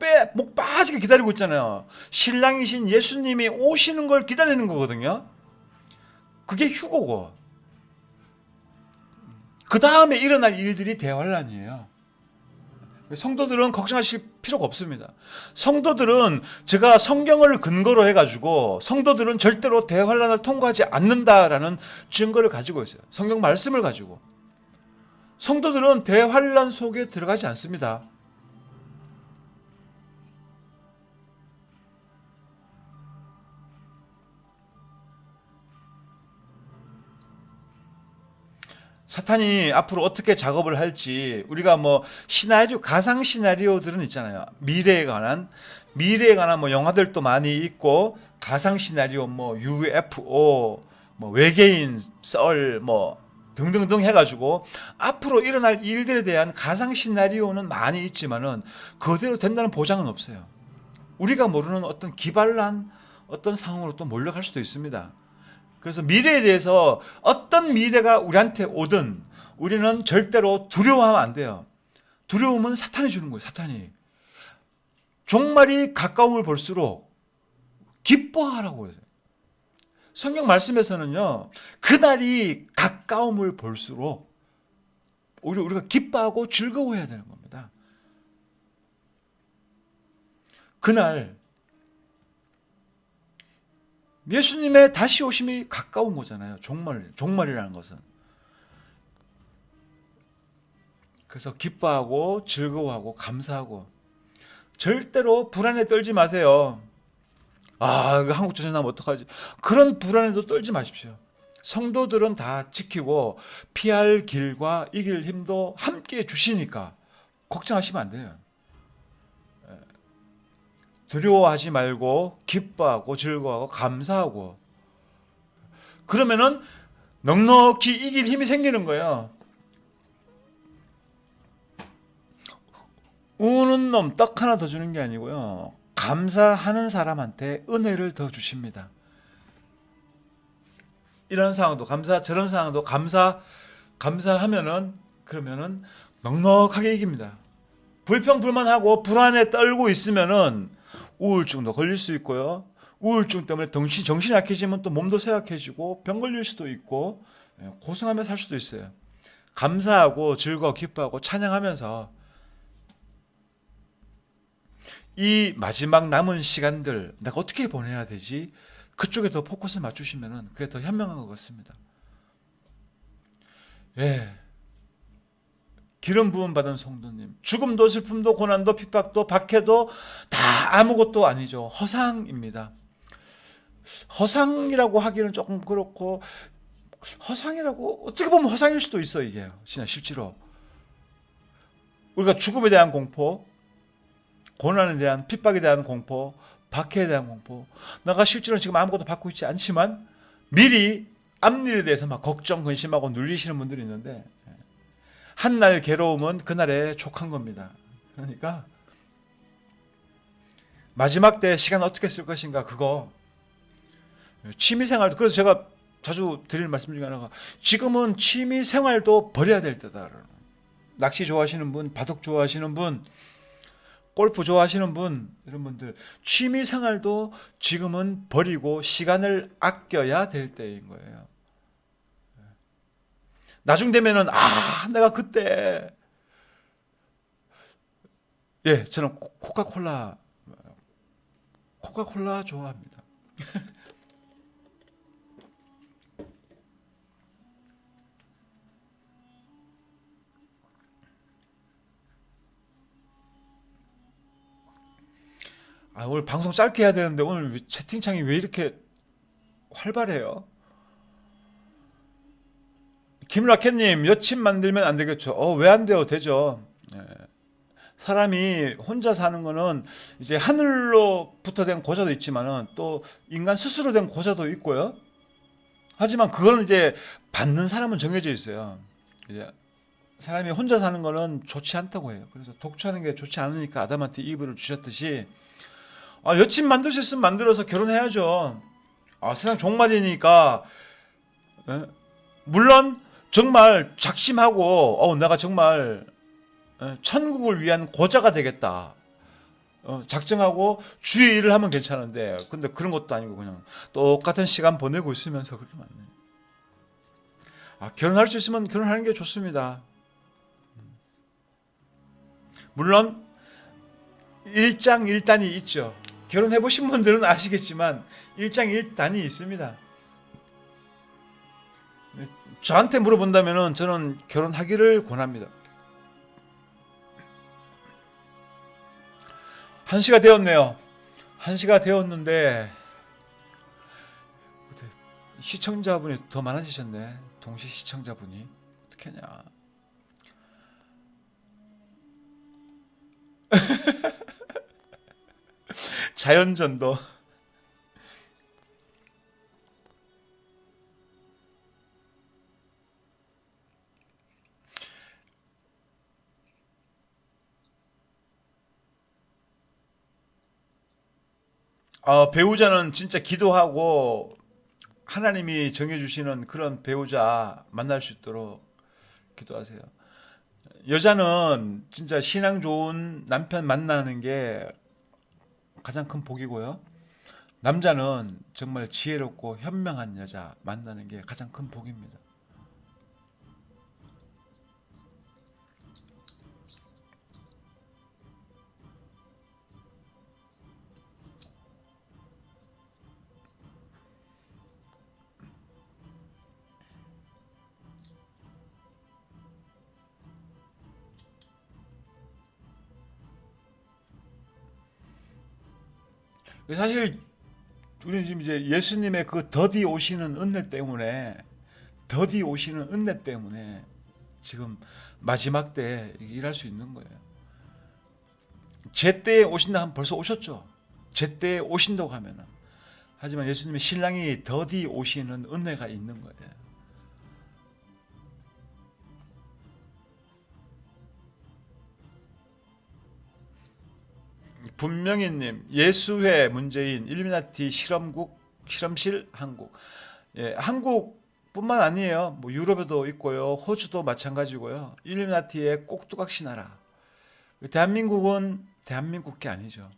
빠지게 기다리고 있잖아요. 신랑이신 예수님이 오시는 걸 기다리는 거거든요. 그게 휴거고 그 다음에 일어날 일들이 대환란이에요. 성도들은 걱정하실 필요가 없습니다. 성도들은 제가 성경을 근거로 해가지고 성도들은 절대로 대환란을 통과하지 않는다라는 증거를 가지고 있어요. 성경 말씀을 가지고. 성도들은 대환란 속에 들어가지 않습니다. 사탄이 앞으로 어떻게 작업을 할지 우리가 시나리오 가상 시나리오들은 있잖아요. 미래에 관한 영화들도 많이 있고 가상 시나리오 UFO 외계인 썰 등등등 해가지고 앞으로 일어날 일들에 대한 가상 시나리오는 많이 있지만은 그대로 된다는 보장은 없어요. 우리가 모르는 어떤 기발한 어떤 상황으로 또 몰려갈 수도 있습니다. 그래서 미래에 대해서 어떤 미래가 우리한테 오든 우리는 절대로 두려워하면 안 돼요. 두려움은 사탄이 주는 거예요. 사탄이. 종말이 가까움을 볼수록 기뻐하라고 해요. 성경 말씀에서는요. 그날이 가까움을 볼수록 우리가 기뻐하고 즐거워해야 되는 겁니다. 그날 예수님의 다시 오심이 가까운 거잖아요. 종말이라는 것은. 그래서 기뻐하고 즐거워하고 감사하고 절대로 불안에 떨지 마세요. 이거 한국 전쟁 나면 어떡하지? 그런 불안에도 떨지 마십시오. 성도들은 다 지키고 피할 길과 이길 힘도 함께 주시니까 걱정하시면 안 돼요. 두려워하지 말고 기뻐하고 즐거워하고 감사하고 그러면은 넉넉히 이길 힘이 생기는 거예요. 우는 놈 떡 하나 더 주는 게 아니고요. 감사하는 사람한테 은혜를 더 주십니다. 이런 상황도 저런 상황도 감사하면은 그러면은 넉넉하게 이깁니다. 불평불만하고 불안에 떨고 있으면은 우울증도 걸릴 수 있고요. 우울증 때문에 정신이 약해지면 또 몸도 쇠약해지고 병 걸릴 수도 있고 고생하며 살 수도 있어요. 감사하고 즐거워 기뻐하고 찬양하면서 이 마지막 남은 시간들 내가 어떻게 보내야 되지? 그쪽에 더 포커스를 맞추시면 그게 더 현명한 것 같습니다. 예. 기름 부음 받은 성도님, 죽음도 슬픔도 고난도 핍박도 박해도 다 아무것도 아니죠. 허상입니다. 허상이라고 하기는 조금 그렇고 허상이라고 어떻게 보면 허상일 수도 있어. 이게 진짜 실제로 우리가 죽음에 대한 공포, 고난에 대한 핍박에 대한 공포, 박해에 대한 공포, 내가 실제로 지금 아무것도 받고 있지 않지만 미리 앞일에 대해서 막 걱정 근심하고 눌리시는 분들이 있는데 한날 괴로움은 그날에 족한 겁니다. 그러니까 마지막 때 시간 어떻게 쓸 것인가 그거 취미생활도 그래서 제가 자주 드릴 말씀 중에 하나가 지금은 취미생활도 버려야 될 때다. 낚시 좋아하시는 분, 바둑 좋아하시는 분, 골프 좋아하시는 분 이런 분들 취미생활도 지금은 버리고 시간을 아껴야 될 때인 거예요. 나중 되면은 내가 그때 저는 코카콜라 좋아합니다. 오늘 방송 짧게 해야 되는데 오늘 채팅창이 왜 이렇게 활발해요? 김라켓님 여친 만들면 안 되겠죠? 왜 안 돼요? 되죠. 사람이 혼자 사는 거는 이제 하늘로부터 된 고자도 있지만은 또 인간 스스로 된 고자도 있고요. 하지만 그거는 이제 받는 사람은 정해져 있어요. 이제 사람이 혼자 사는 거는 좋지 않다고 해요. 그래서 독처하는 게 좋지 않으니까 아담한테 이브를 주셨듯이 여친 만들 수 있으면 만들어서 결혼해야죠. 세상 종말이니까 물론 정말 작심하고 내가 정말 천국을 위한 고자가 되겠다 작정하고 주의 일을 하면 괜찮은데 근데 그런 것도 아니고 그냥 똑같은 시간 보내고 있으면서 그렇게 많네. 결혼할 수 있으면 결혼하는 게 좋습니다. 물론 일장일단이 있죠. 결혼해 보신 분들은 아시겠지만 일장일단이 있습니다. 저한테 물어본다면 저는 결혼하기를 권합니다. 1시가 되었네요. 1시가 되었는데 시청자분이 더 많아지셨네. 동시 시청자분이 어떻게 하냐. 자연전도. 배우자는 진짜 기도하고 하나님이 정해주시는 그런 배우자 만날 수 있도록 기도하세요. 여자는 진짜 신앙 좋은 남편 만나는 게 가장 큰 복이고요. 남자는 정말 지혜롭고 현명한 여자 만나는 게 가장 큰 복입니다. 사실 우리는 지금 이제 예수님의 그 더디 오시는 은혜 때문에 지금 마지막 때 일할 수 있는 거예요. 제때에 오신다 하면 벌써 오셨죠. 제때에 오신다고 하면은. 하지만 예수님의 신랑이 더디 오시는 은혜가 있는 거예요. 분명히님, 예수회 문재인, 일루미나티 실험실 한국. 예, 한국뿐만 아니에요. 뭐 유럽에도 있고요, 호주도 마찬가지고요. 일루미나티의 꼭두각시 나라. 대한민국은 대한민국 게 아니죠.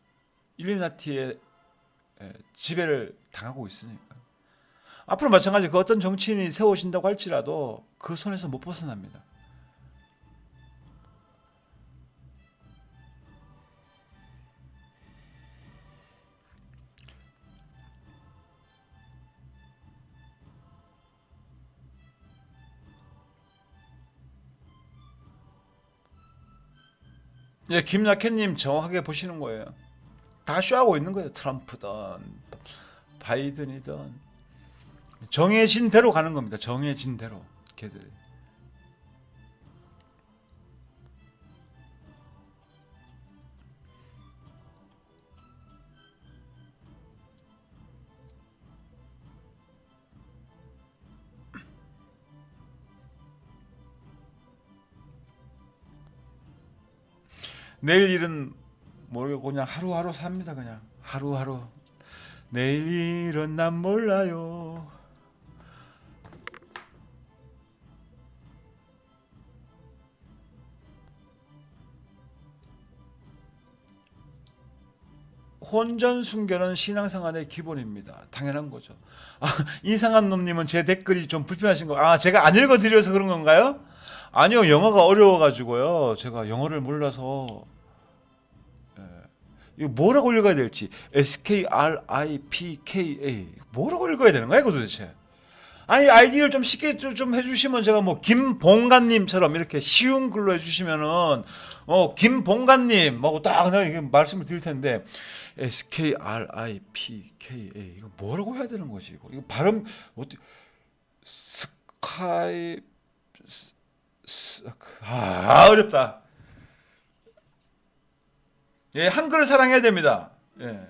일루미나티의 지배를 당하고 있으니까. 앞으로 마찬가지 그 어떤 정치인이 세워진다고 할지라도 그 손에서 못 벗어납니다. 예, 김약현님 정확하게 보시는 거예요. 다 쇼하고 있는 거예요. 트럼프든 바이든이든 정해진 대로 가는 겁니다. 정해진 대로 걔들이. 내일 일은 모르겠고 그냥 하루하루 삽니다. 그냥 하루하루. 내일 일은 난 몰라요. 혼전순결은 신앙생활의 기본입니다. 당연한 거죠. 아, 이상한 놈님은 제 댓글이 좀 불편하신 거. 아, 제가 안 읽어드려서 그런 건가요? 아니요, 영어가 어려워가지고요. 제가 영어를 몰라서 이거 뭐라고 읽어야 될지. SKRIPKA 뭐라고 읽어야 되는 거야 이거 도대체? 아니 아이디를 좀 쉽게 좀 해주시면 제가 뭐 김봉관님처럼 이렇게 쉬운 글로 해주시면은 김봉관님 하고 딱 내가 이게 말씀을 드릴 텐데 SKRIPKA 이거 뭐라고 해야 되는 것이 이거 발음 어떻게 스카이 어렵다. 예, 한글을 사랑해야 됩니다. 예.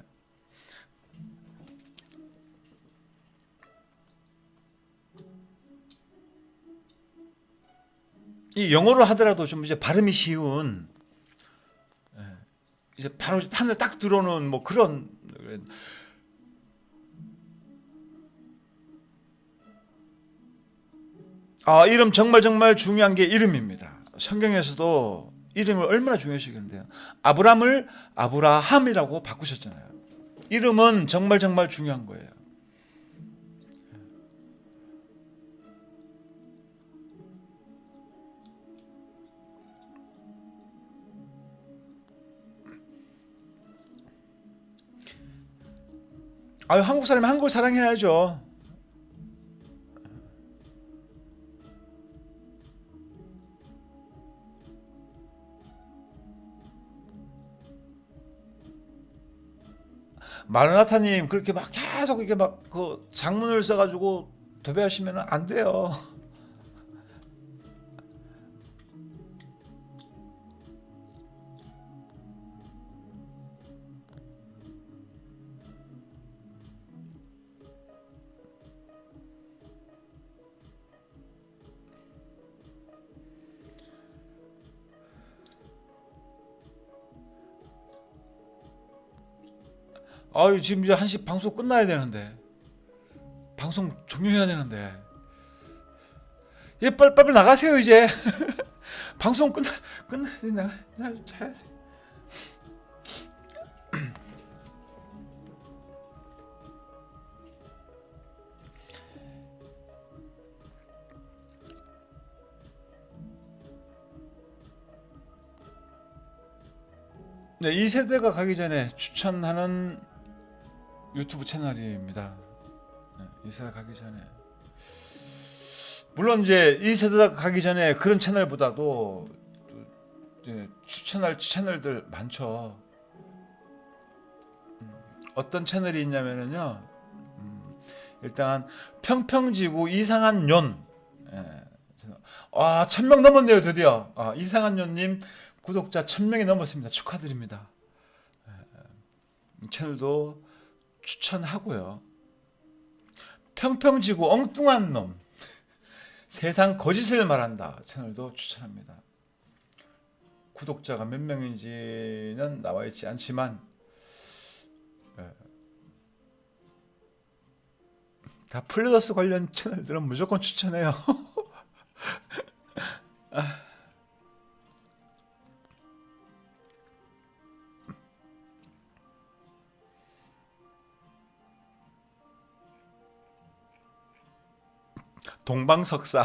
이 영어로 하더라도 좀 이제 발음이 쉬운, 예, 이제 바로 하늘 딱 들어오는 뭐 그런. 아, 이름 정말 정말 중요한 게 이름입니다. 성경에서도 이름을 얼마나 중요시 여기는데요. 아브람을 아브라함이라고 바꾸셨잖아요. 이름은 정말 정말 중요한 거예요. 아유, 한국 사람이 한국을 사랑해야죠. 마르나타님 그렇게 막 계속 이게 막 그 장문을 써가지고 도배하시면 안 돼요. 아유, 지금 이제 1시 방송 끝나야 되는데, 방송 종료해야 되는데, 예, 빨리 나가세요 이제. 방송 끝나야지. 나 자야 돼. 네, 2세대가 가기 전에 추천하는 유튜브 채널입니다. 네, 2세대 가기 전에. 물론 이제 2세대가 가기 전에 그런 채널보다도 이제 추천할 채널들 많죠. 어떤 채널이 있냐면요. 일단 평평지구 이상한 년. 예. 1000명 넘었네요, 드디어. 이상한 년님 구독자 1000명이 넘었습니다. 축하드립니다. 이 채널도 추천하고요. 평평지구 엉뚱한 놈. 세상 거짓을 말한다. 채널도 추천합니다. 구독자가 몇 명인지는 나와 있지 않지만 다 플러스 관련 채널들은 무조건 추천해요. 동방석사.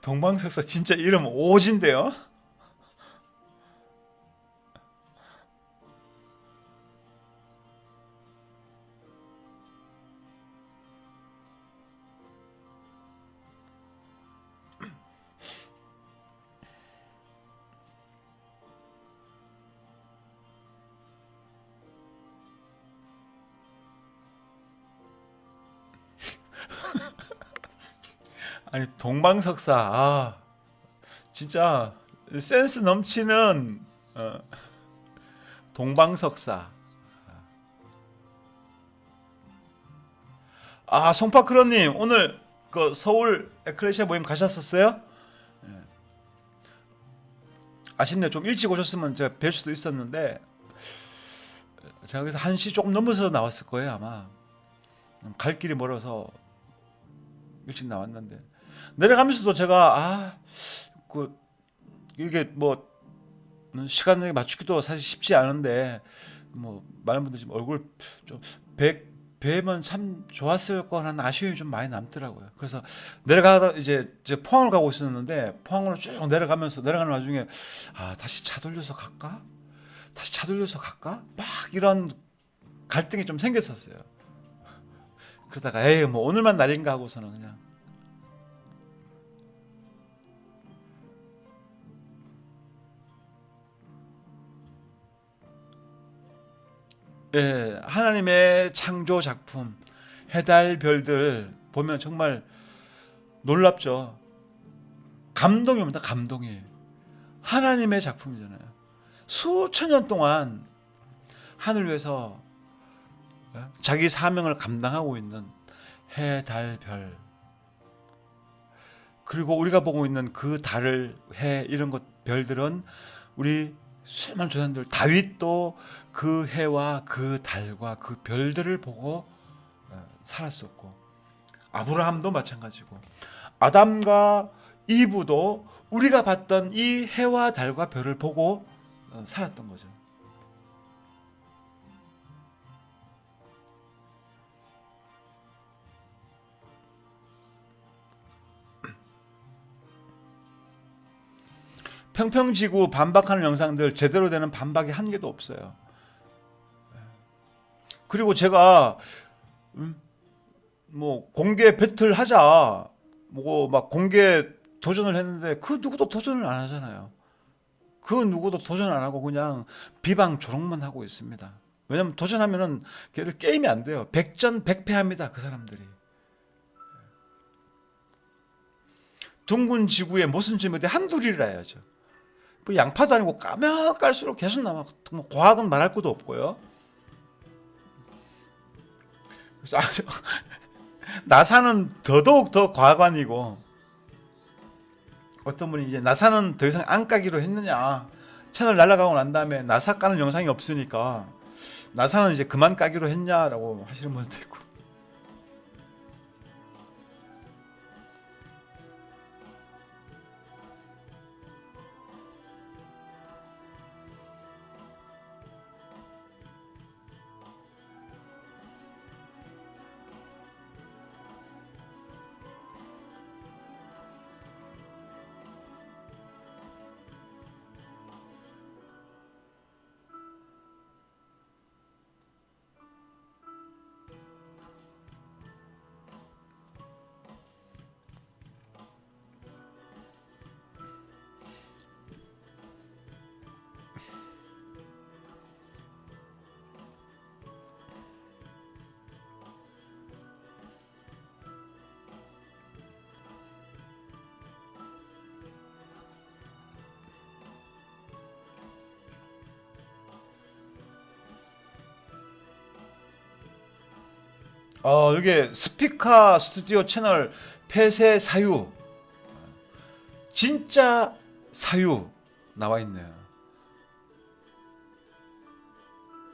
동방석사 진짜 이름 오진데요. 아니 동방석사 진짜 센스 넘치는 동방석사. 송파크로님 오늘 그 서울 에클레시아 모임 가셨었어요? 아쉽네요. 좀 일찍 오셨으면 제가 뵐 수도 있었는데 제가 그래서 1시 조금 넘어서 나왔을 거예요 아마. 갈 길이 멀어서 일찍 나왔는데 내려가면서도 제가 이게 뭐 시간을 맞추기도 사실 쉽지 않은데 뭐 많은 분들 지금 얼굴 좀 뵈면 참 좋았을 거라는 아쉬움이 좀 많이 남더라고요. 그래서 내려가다 이제 포항을 가고 있었는데 포항으로 쭉 내려가는 와중에 다시 차 돌려서 갈까? 막 이런 갈등이 좀 생겼었어요. 그러다가 뭐 오늘만 날인가 하고서는 그냥 하나님의 창조 작품 해달 별들 보면 정말 놀랍죠. 감동입니다. 감동이 하나님의 작품이잖아요. 수천 년 동안 하늘 위에서 자기 사명을 감당하고 있는 해, 달, 별, 그리고 우리가 보고 있는 그 달을, 해, 이런 것 별들은 우리 수많은 조상들 다윗도 그 해와 그 달과 그 별들을 보고 살았었고, 아브라함도 마찬가지고, 아담과 이브도 우리가 봤던 이 해와 달과 별을 보고 살았던 거죠. 평평지구 반박하는 영상들 제대로 되는 반박이 한 개도 없어요. 그리고 제가 뭐 공개 배틀 하자 뭐 막 공개 도전을 했는데 그 누구도 도전을 안 하잖아요. 그 누구도 도전 안 하고 그냥 비방 조롱만 하고 있습니다. 왜냐면 도전하면은 걔들 게임이 안 돼요. 백전백패합니다. 그 사람들이. 둥근 지구에 모순점에 한둘이라 해야죠. 뭐 양파도 아니고 까면 깔수록 계속 남아. 뭐 과학은 말할 것도 없고요. 그래서 나사는 더더욱 더 과관이고, 어떤 분이 이제 나사는 더 이상 안 까기로 했느냐, 채널 날아가고 난 다음에 나사 까는 영상이 없으니까 나사는 이제 그만 까기로 했냐라고 하시는 분도 있고. 이게 스피카 스튜디오 채널 폐쇄 사유, 진짜 사유 나와 있네요.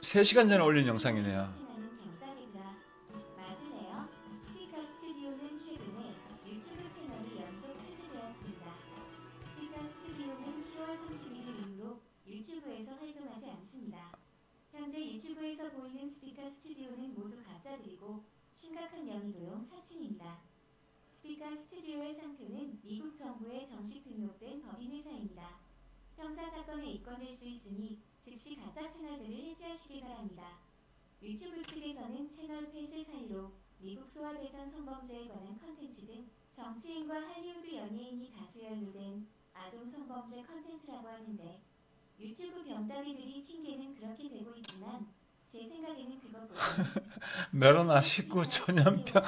3시간 전에 올린 영상이네요. 친하는 병따개들아 맞을래요? 스피카 스튜디오는 최근에 유튜브 채널이 연속 폐쇄되었습니다. 스피카 스튜디오는 10월 31일 이후로 유튜브에서 활동하지 않습니다. 현재 유튜브에서 보이는 스피카 스튜디오는 모두 가짜들이고 심각한 명의도용 사칭입니다. 스피카 스튜디오의 상표는 미국 정부에 정식 등록된 법인회사입니다. 형사사건에 입건될 수 있으니 즉시 가짜 채널들을 해지하시기 바랍니다. 유튜브 측에서는 채널 폐쇄 사유로 미국 소아대상 성범죄에 관한 컨텐츠 등 정치인과 할리우드 연예인이 다수 연루된 아동 성범죄 컨텐츠라고 하는데 유튜브 병따개들이 핑계는 그렇게 대고 있지만 제 생각에는 그것보다는 메로나 19 전염병.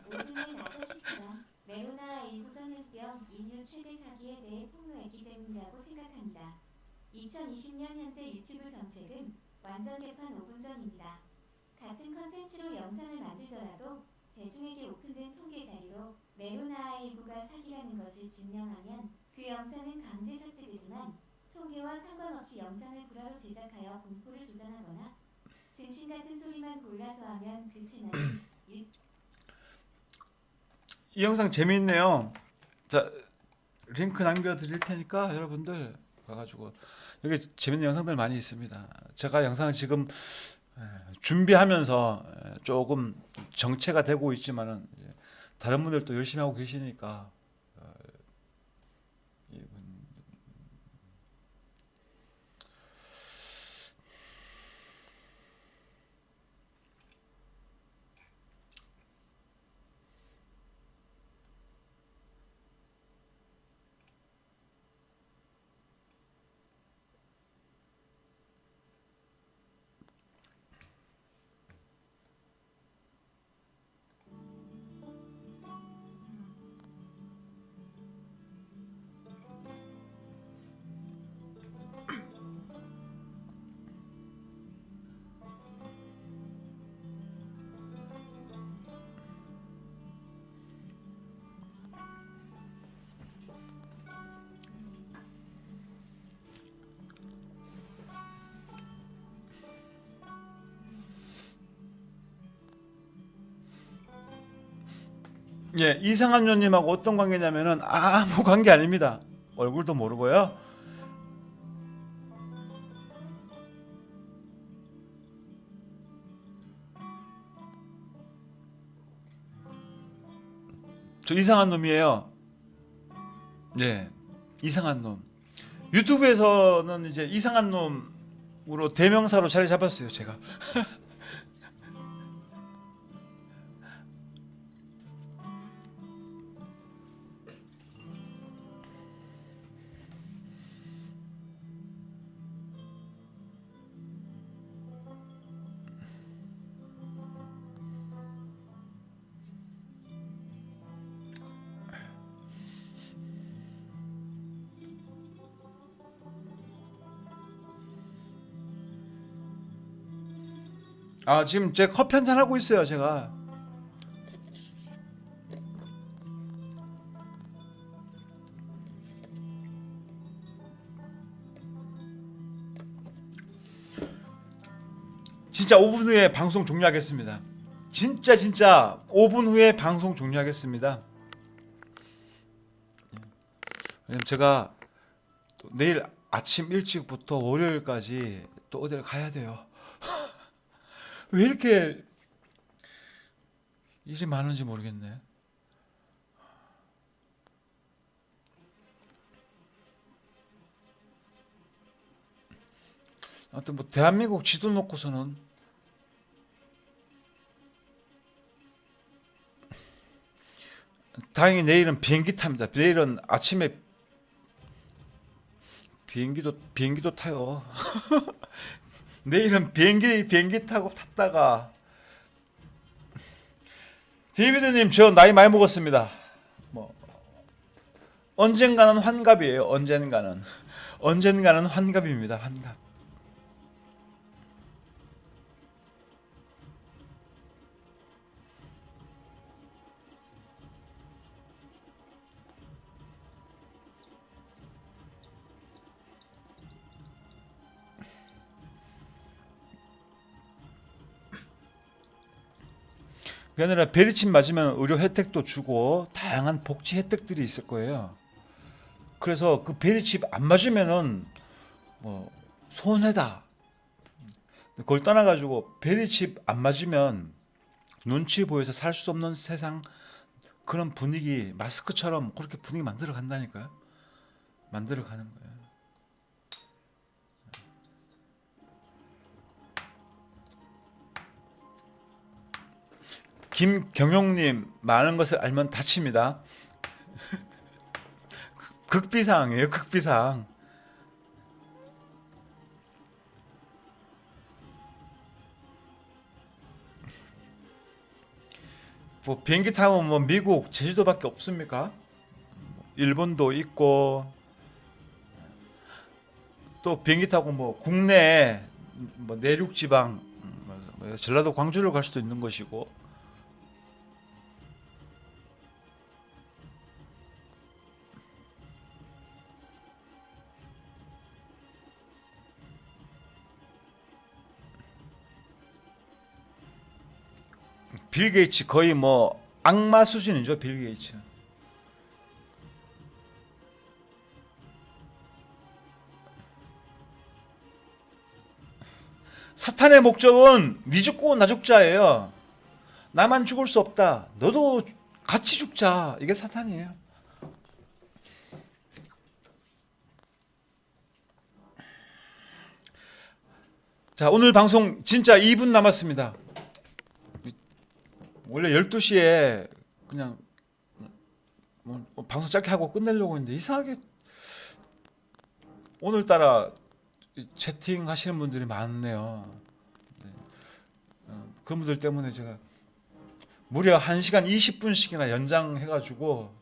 오줌의 아저씨처럼 메로나 19 전염병 인류 최대 사기에 대해 폭로했기 때문이라고 생각합니다. 2020년 현재 유튜브 정책은 완전 개판 5분 전입니다. 같은 컨텐츠로 영상을 만들더라도 대중에게 오픈된 통계 자료로 메로나19가 사기라는 것을 증명하면 그 영상은 강제 삭제되지만 통계와 상관없이 영상을 불화로 제작하여 공포를 조장하거나 등신 같은 소리만 골라서 하면 그 채널은 이 영상 재미있네요. 자, 링크 남겨드릴 테니까 여러분들 가가지고 여기 재밌는 영상들 많이 있습니다. 제가 영상을 지금 준비하면서 조금 정체가 되고 있지만은 다른 분들도 열심히 하고 계시니까 예, 이상한요님하고 어떤 관계냐면은 아무 관계 아닙니다. 얼굴도 모르고요. 저 이상한 놈이에요. 네, 이상한 놈. 유튜브에서는 이제 이상한 놈으로 대명사로 자리 잡았어요, 제가. 아, 지금 제 커피 한잔 하고 있어요, 제가. 진짜 5분 후에 방송 종료하겠습니다. 진짜 5분 후에 방송 종료하겠습니다. 왜냐면 제가 또 내일 아침 일찍부터 월요일까지 또 어딜 가야 돼요. 왜 이렇게 일이 많은지 모르겠네. 아무튼 뭐 대한민국 지도 놓고서는 다행히 내일은 비행기 탑니다. 내일은 아침에 비행기도 타요. 내일은 비행기 타고 탔다가 데이비드님 저 나이 많이 먹었습니다. 뭐 언젠가는 환갑이에요. 언젠가는 환갑입니다. 환갑. 그게 아니라 베리칩 맞으면 의료 혜택도 주고 다양한 복지 혜택들이 있을 거예요. 그래서 그 베리칩 안 맞으면은 뭐 손해다. 그걸 떠나가지고 베리칩 안 맞으면 눈치 보여서 살 수 없는 세상, 그런 분위기, 마스크처럼 그렇게 분위기 만들어 간다니까요. 만들어 가는 거예요. 김경용님, 많은 것을 알면 다칩니다. 극비상이에요, 극비상. 뭐 비행기 타면 뭐 미국, 제주도밖에 없습니까? 일본도 있고, 또 비행기 타고 뭐 국내 뭐 내륙 지방, 뭐 전라도 광주를 갈 수도 있는 것이고. 빌 게이츠 거의 뭐 악마 수준이죠, 빌 게이츠. 사탄의 목적은 네 죽고 나 죽자예요. 나만 죽을 수 없다. 너도 같이 죽자. 이게 사탄이에요. 자, 오늘 방송 진짜 2분 남았습니다. 원래 12시에 그냥 뭐 방송 짧게 하고 끝내려고 했는데 이상하게 오늘따라 채팅 하시는 분들이 많네요. 그런 분들 때문에 제가 무려 1시간 20분씩이나 연장해가지고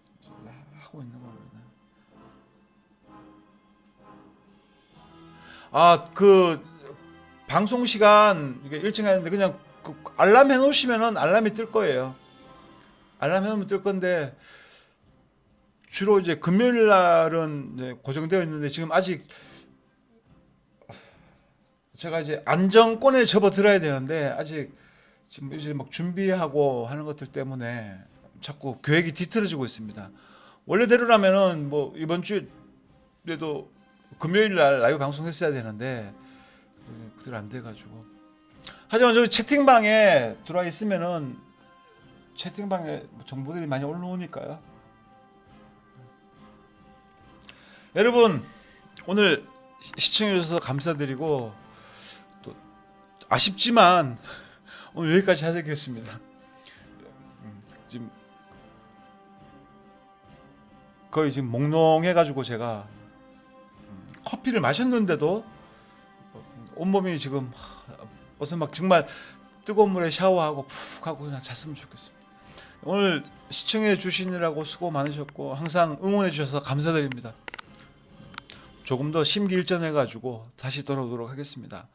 하고 있는 겁니다. 그 방송 시간 이게 일찍 하는데 그냥 그 알람 해놓으시면은 알람이 뜰 거예요. 알람 해놓으면 뜰 건데 주로 이제 금요일 날은 이제 고정되어 있는데 지금 아직 제가 이제 안정권에 접어들어야 되는데 아직 지금 이제 막 준비하고 하는 것들 때문에 자꾸 계획이 뒤틀어지고 있습니다. 원래대로라면은 뭐 이번 주에도 금요일 날 라이브 방송했어야 되는데 그대로 안 돼가지고. 하지만 저기 채팅방에 들어와 있으면은 채팅방에 정보들이 많이 올라오니까요. 여러분 오늘 시청해주셔서 감사드리고 또 아쉽지만 오늘 여기까지 하겠습니다. 지금 거의 지금 몽롱해가지고 제가 커피를 마셨는데도 온몸이 지금 어서 막 정말 뜨거운 물에 샤워하고 푹 하고 그냥 잤으면 좋겠습니다. 오늘 시청해 주시느라고 수고 많으셨고 항상 응원해 주셔서 감사드립니다. 조금 더 심기일전해가지고 다시 돌아오도록 하겠습니다.